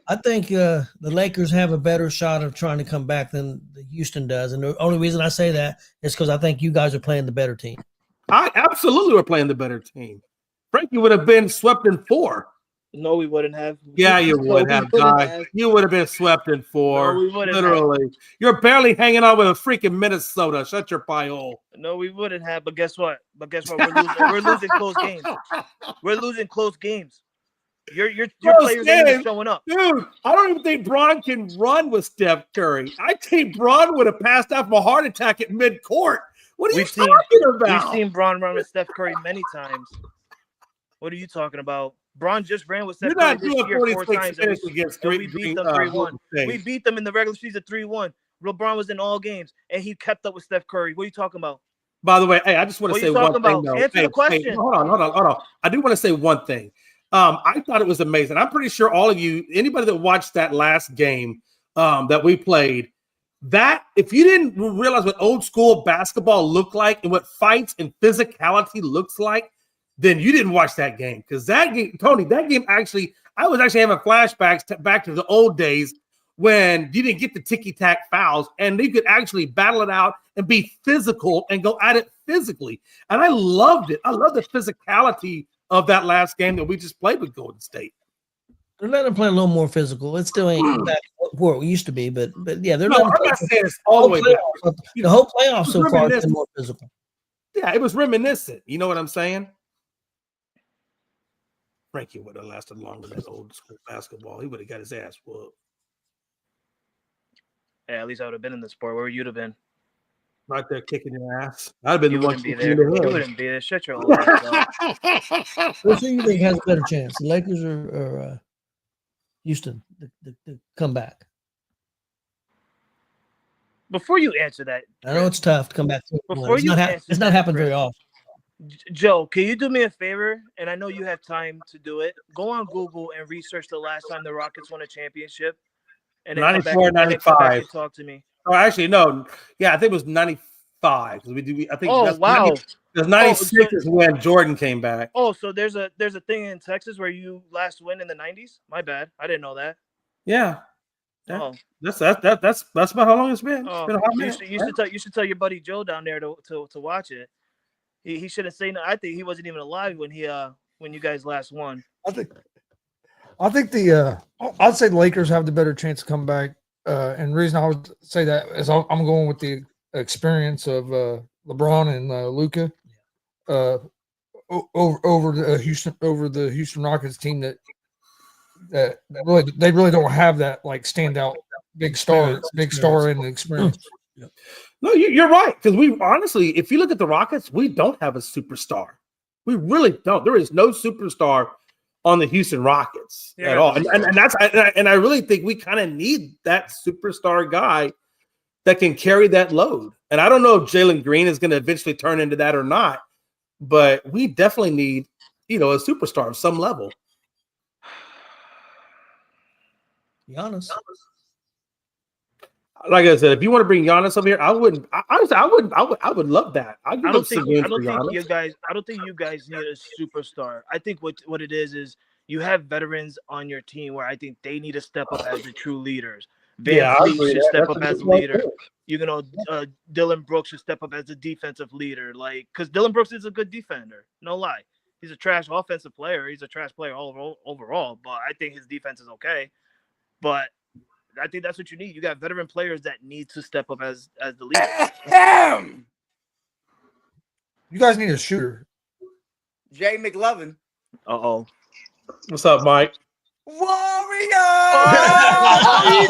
S4: I think the Lakers have a better shot of trying to come back than the Houston does, and the only reason I say that is because I think you guys are playing the better team.
S5: I absolutely were playing the better team. Frankie would have been swept in 4.
S6: No, we wouldn't have.
S5: Yeah, you
S6: No,
S5: would
S6: we
S5: have,
S6: wouldn't
S5: guy.
S6: have.
S5: You would have been swept in 4.
S6: No, we wouldn't have.
S5: Literally. You're barely hanging on with a freaking Minnesota. Shut your pie hole.
S6: No, we wouldn't have. But guess what? We're losing close games. We're losing close games. Your
S5: Close
S6: players ain't even
S5: games?
S6: showing up.
S5: Dude, I don't even think Bron can run with Steph Curry. I think Bron would have passed out from a heart attack at midcourt. What are you talking about?
S6: We've seen Bron run with Steph Curry many times. What are you talking about? Bron just ran with Steph
S5: You're
S6: Curry
S5: not
S6: this
S5: doing
S6: year 4
S5: 46
S6: times.
S5: minutes against
S6: We beat them 3-1.
S5: Golden State.
S6: We beat them in the regular season 3-1. LeBron was in all games, and he kept up with Steph Curry. What are you talking about?
S5: By the way, hey, I just want to
S6: What
S5: say
S6: you
S5: one
S6: talking
S5: thing,
S6: about?
S5: though.
S6: Answer the question.
S5: Hey, hold on. I do want to say one thing. I thought it was amazing. I'm pretty sure all of you, anybody that watched that last game that we played, that if you didn't realize what old school basketball looked like and what fights and physicality looks like, then you didn't watch that game. Because that game, Tony, that game actually, I was actually having flashbacks back to the old days when you didn't get the ticky-tack fouls and you could actually battle it out and be physical and go at it physically. And I loved it. I love the physicality of that last game that we just played with Golden State.
S4: They're letting them play a little more physical. It still ain't back where it used to be, but yeah, they're
S5: No,
S4: letting
S5: I'm
S4: them
S5: not
S4: play
S5: saying it's all the way back.
S4: the whole playoff so far has
S5: reminiscent.
S4: been more physical.
S5: Yeah, it was reminiscent. You know what I'm saying? Frankie would have lasted longer than old school basketball. He would have got his ass whooped.
S6: Yeah, at least I would have been in the sport. Where would you have been?
S5: Right there kicking your ass. I'd have been
S6: You
S5: the one
S6: wouldn't be
S5: kicking
S6: there.
S5: you in
S6: You
S5: the head.
S6: wouldn't be there. Shut your old ass up.
S4: Who do you think has a better chance, the Lakers or Houston, to come back?
S6: Before you answer that,
S4: I know it's tough to come back.
S6: Before
S4: It's
S6: you
S4: not,
S6: answer
S4: it's not
S6: that,
S4: happened
S6: Chris,
S4: very often.
S6: Joe, can you do me a favor? And I know you have time to do it. Go on Google and research the last time the Rockets won a championship. And then
S5: 94,
S6: come back and
S5: 95.
S6: talk to me.
S5: Oh, actually, no. Yeah, I think it was 95. I think
S6: Oh,
S5: that's
S6: wow.
S5: 96 is when Jordan came back.
S6: Oh, so there's a thing in Texas where you last win in the 90s? My bad. I didn't know that.
S5: Yeah. Yeah.
S6: Oh,
S5: That's about how long it's been.
S6: oh.
S5: It's been a hot
S6: You
S5: minute.
S6: should tell your buddy Joe down there to watch it. He shouldn't say no. I think he wasn't even alive when you guys last won.
S3: I think I'd say the Lakers have the better chance to come back. And the reason I would say that is I'm going with the experience of LeBron and Luka over the Houston Rockets team that really don't have that like standout big star in the experience.
S5: No, you're right. Because we honestly, if you look at the Rockets, we don't have a superstar. We really don't. There is no superstar on the Houston Rockets at all. And I really think we kind of need that superstar guy that can carry that load. And I don't know if Jalen Green is going to eventually turn into that or not, but we definitely need, a superstar of some level.
S4: Be honest.
S5: like I said, if you want to bring Giannis up here, I wouldn't. Honestly, I would love that.
S6: I don't think you guys need a superstar. I think what it is you have veterans on your team where I think they need to step up as the true leaders. Van Fleet should step up as a leader. Dylan Brooks should step up as a defensive leader. Like, because Dylan Brooks is a good defender. No lie. He's a trash offensive player. He's a trash player overall, but I think his defense is okay. But I think that's what you need. You got veteran players that need to step up as the leader.
S3: You guys need a shooter.
S7: Jay McLovin.
S6: Uh-oh.
S5: What's up, Mike?
S7: Warriors! Warriors!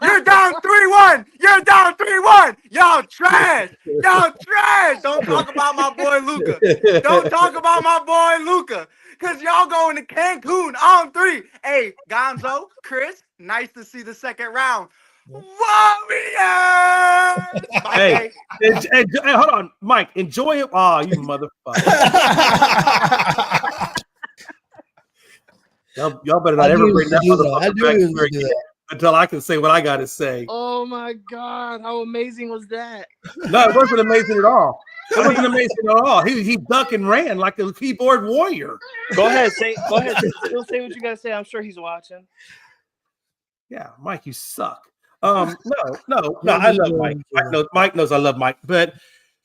S7: You're down 3-1. You're down 3-1. Y'all trash. Y'all trash. Don't talk about my boy Luka. Don't talk about my boy Luka. Because y'all going to Cancun on 3. Hey, Gonzo, Chris, nice to see the second round. Warriors!
S5: Hey, hold on, Mike. Enjoy it. Oh, you motherfucker. Y'all better not ever bring that motherfucker back again until I can say what I got to say.
S6: Oh, my God. How amazing was that?
S5: No, it wasn't amazing at all. It wasn't amazing at all. He ducked and ran like a keyboard warrior.
S6: Go ahead. Still say what you got to say. I'm sure he's watching.
S5: Yeah, Mike, you suck. No, I love Mike. Mike knows I love Mike, but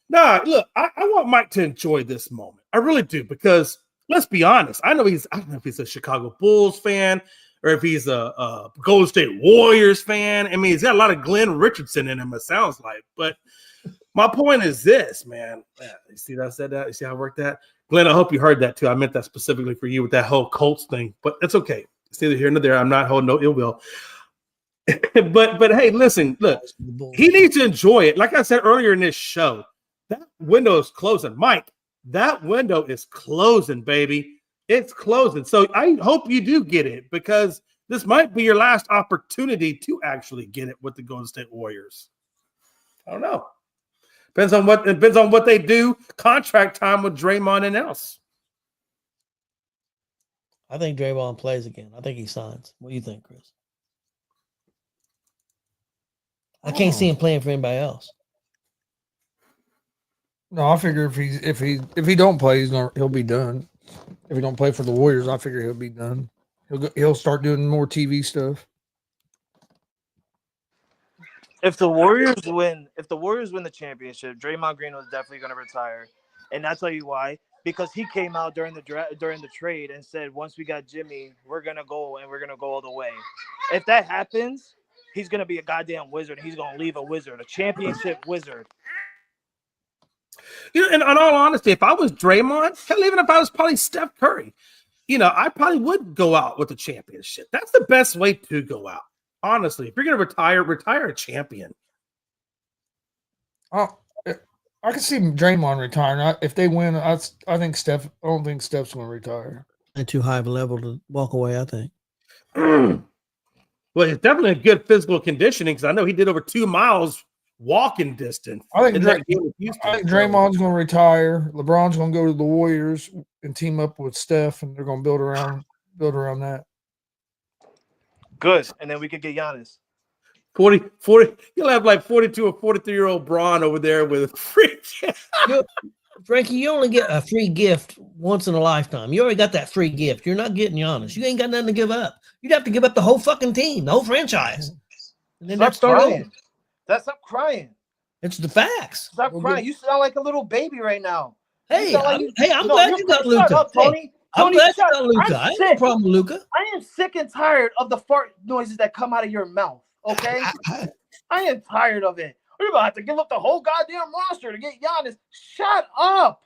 S5: look, I want Mike to enjoy this moment. I really do, because let's be honest. I don't know if he's a Chicago Bulls fan or if he's a Golden State Warriors fan. I mean, he's got a lot of Glenn Richardson in him, it sounds like. But my point is this, man. You see that I said that? You see how I worked that? Glenn, I hope you heard that too. I meant that specifically for you with that whole Colts thing, but that's okay. It's neither here nor there. I'm not holding no ill will. but hey, listen, look, he needs to enjoy it. Like I said earlier in this show, that window is closing. Mike, that window is closing, baby. It's closing. So I hope you do get it, because this might be your last opportunity to actually get it with the Golden State Warriors. I don't know. Depends on what they do. Contract time with Draymond and else.
S4: I think Draymond plays again. I think he signs. What do you think, Chris? I can't see him playing for anybody else.
S3: No, I figure if he don't play, he'll be done. If he don't play for the Warriors, I figure he'll be done. He'll start doing more TV stuff.
S6: If the Warriors win the championship, Draymond Green was definitely going to retire, and I'll tell you why. Because he came out during the trade and said, once we got Jimmy, we're gonna go all the way. If that happens, he's gonna be a goddamn wizard. He's gonna leave a wizard, a championship wizard.
S5: And in all honesty, if I was Draymond, hell, even if I was probably Steph Curry, I probably would go out with a championship. That's the best way to go out. Honestly, if you're gonna retire a champion.
S3: Oh, I can see Draymond retiring. If they win, I think Steph. I don't think Steph's going to retire.
S4: At too high of a level to walk away, I think.
S5: Well, it's definitely a good physical conditioning, because I know he did over 2 miles walking distance.
S3: I think Draymond's going to retire. LeBron's going to go to the Warriors and team up with Steph, and they're going to build around that.
S6: Good, and then we could get Giannis.
S5: 40, you'll have like 42 or 43-year-old Braun over there with a free.
S4: Frankie, you only get a free gift once in a lifetime. You already got that free gift. You're not getting Giannis. You ain't got nothing to give up. You'd have to give up the whole fucking team, the whole franchise. And then
S6: Stop crying.
S4: It's the facts.
S6: Stop crying. You sound like a little baby right now.
S4: I'm glad you got Luka. I'm glad you got Luka. I ain't no problem with Luka.
S6: I am sick and tired of the fart noises that come out of your mouth. Okay, I am tired of it. You're about to have to give up the whole goddamn roster to get Giannis. Shut up.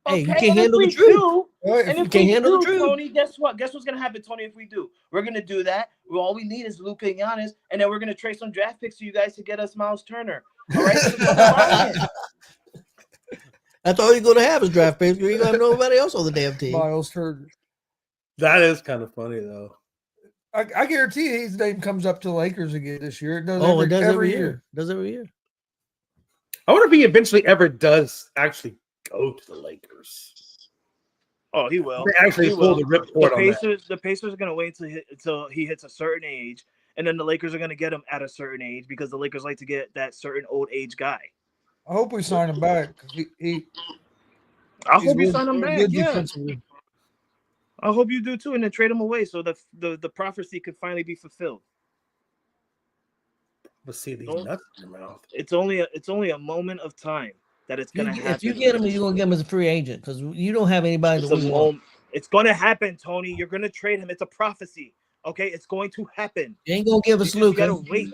S4: Okay? Hey, you can't handle the truth.
S6: And if we do, Tony, guess what? Guess what's gonna happen, Tony? If we do, we're gonna do that. All we need is Luka and Giannis, and then we're gonna trade some draft picks to you guys to get us Miles Turner. All right.
S4: That's all you're gonna have is draft picks. You ain't gonna have nobody else on the damn team.
S3: Miles Turner.
S5: That is kind of funny, though.
S3: I guarantee his name comes up to Lakers again this year. It does
S4: every year. Does every year.
S5: I wonder if he eventually ever does actually go to the Lakers.
S6: Oh, he will.
S5: They actually pull the ripcord on that.
S6: The Pacers are going to wait until he hits a certain age, and then the Lakers are going to get him at a certain age because the Lakers like to get that certain old age guy.
S3: I hope we sign him back because
S6: I
S3: he's
S6: hope you
S3: real-
S6: sign him
S3: real
S6: back.
S3: good
S6: Yeah,
S3: defensively.
S6: I hope you do too, and then trade him away so the prophecy could finally be fulfilled.
S5: Let's see these
S6: Don't-
S5: nuts in your mouth.
S6: It's only a moment of time that it's going to happen.
S4: If you get him, you're gonna get him as a free agent because you don't have anybody
S6: It's
S4: that
S6: a
S4: we want.
S6: moment. It's going to happen, Tony. You're going to trade him. It's a prophecy. Okay, it's going to happen.
S4: You ain't gonna give
S6: You
S4: us
S6: just gotta
S4: Luka.
S6: wait.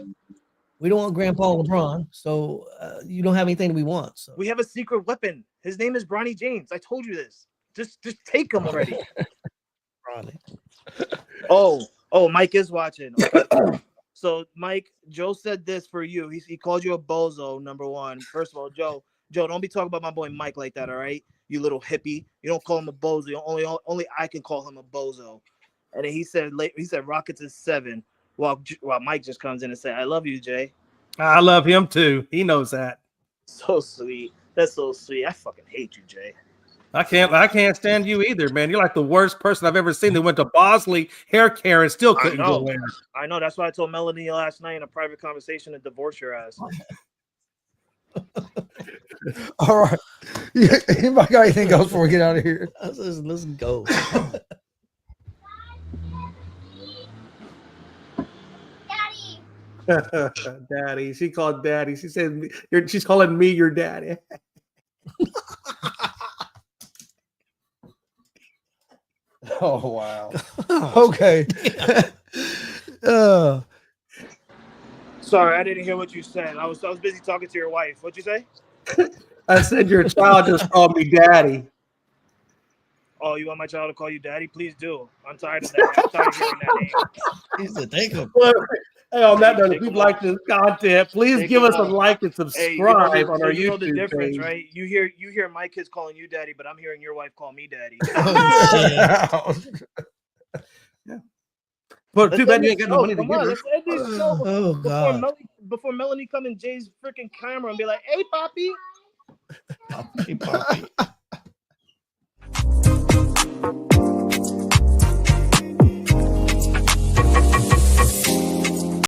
S4: We don't want Grandpa LeBron, so you don't have anything that we want. So
S6: We have a secret weapon. His name is Bronny James. I told you this. Just take him already.
S4: Ronnie.
S6: Oh, Mike is watching. Okay. So, Mike, Joe said this for you. He called you a bozo, number one. First of all, Joe, don't be talking about my boy Mike like that, all right? You little hippie. You don't call him a bozo. Only I can call him a bozo. And then he said Rockets is 7, while Mike just comes in and say, "I love you, Jay."
S5: I love him too. He knows that.
S6: So sweet. That's so sweet. I fucking hate you, Jay.
S5: I can't stand you either, man. You're like the worst person I've ever seen that went to Bosley Hair Care and still couldn't
S6: know.
S5: go in.
S6: I know. That's why I told Melanie last night in a private conversation to divorce your ass.
S3: All right. Yeah, anybody got anything else before we get out of here?
S4: Let's go.
S5: Daddy. She called daddy. She said she's calling me your daddy.
S3: Oh wow. Okay.
S6: Sorry, I didn't hear what you said. I was busy talking to your wife. What'd you say?
S5: I said your child just called me daddy.
S6: Oh, you want my child to call you daddy? Please do. I'm tired of that. I'm tired of hearing that name.
S4: He said, "Take him."
S5: Well, hey, on that note, if you like this content, please
S6: Take
S5: give
S6: him
S5: us a
S6: off.
S5: like and
S6: Hey,
S5: subscribe on our
S6: you know the
S5: YouTube
S6: difference,
S5: page.
S6: right? You hear my kids calling you daddy, but I'm hearing your wife call me daddy.
S5: But too bad you ain't got no money to
S6: Come
S5: give
S6: on,
S5: her.
S6: let's end this show
S4: Oh God.
S6: before Melanie come in Jay's freaking camera and be like, "Hey, Poppy."
S4: Hey, Poppy.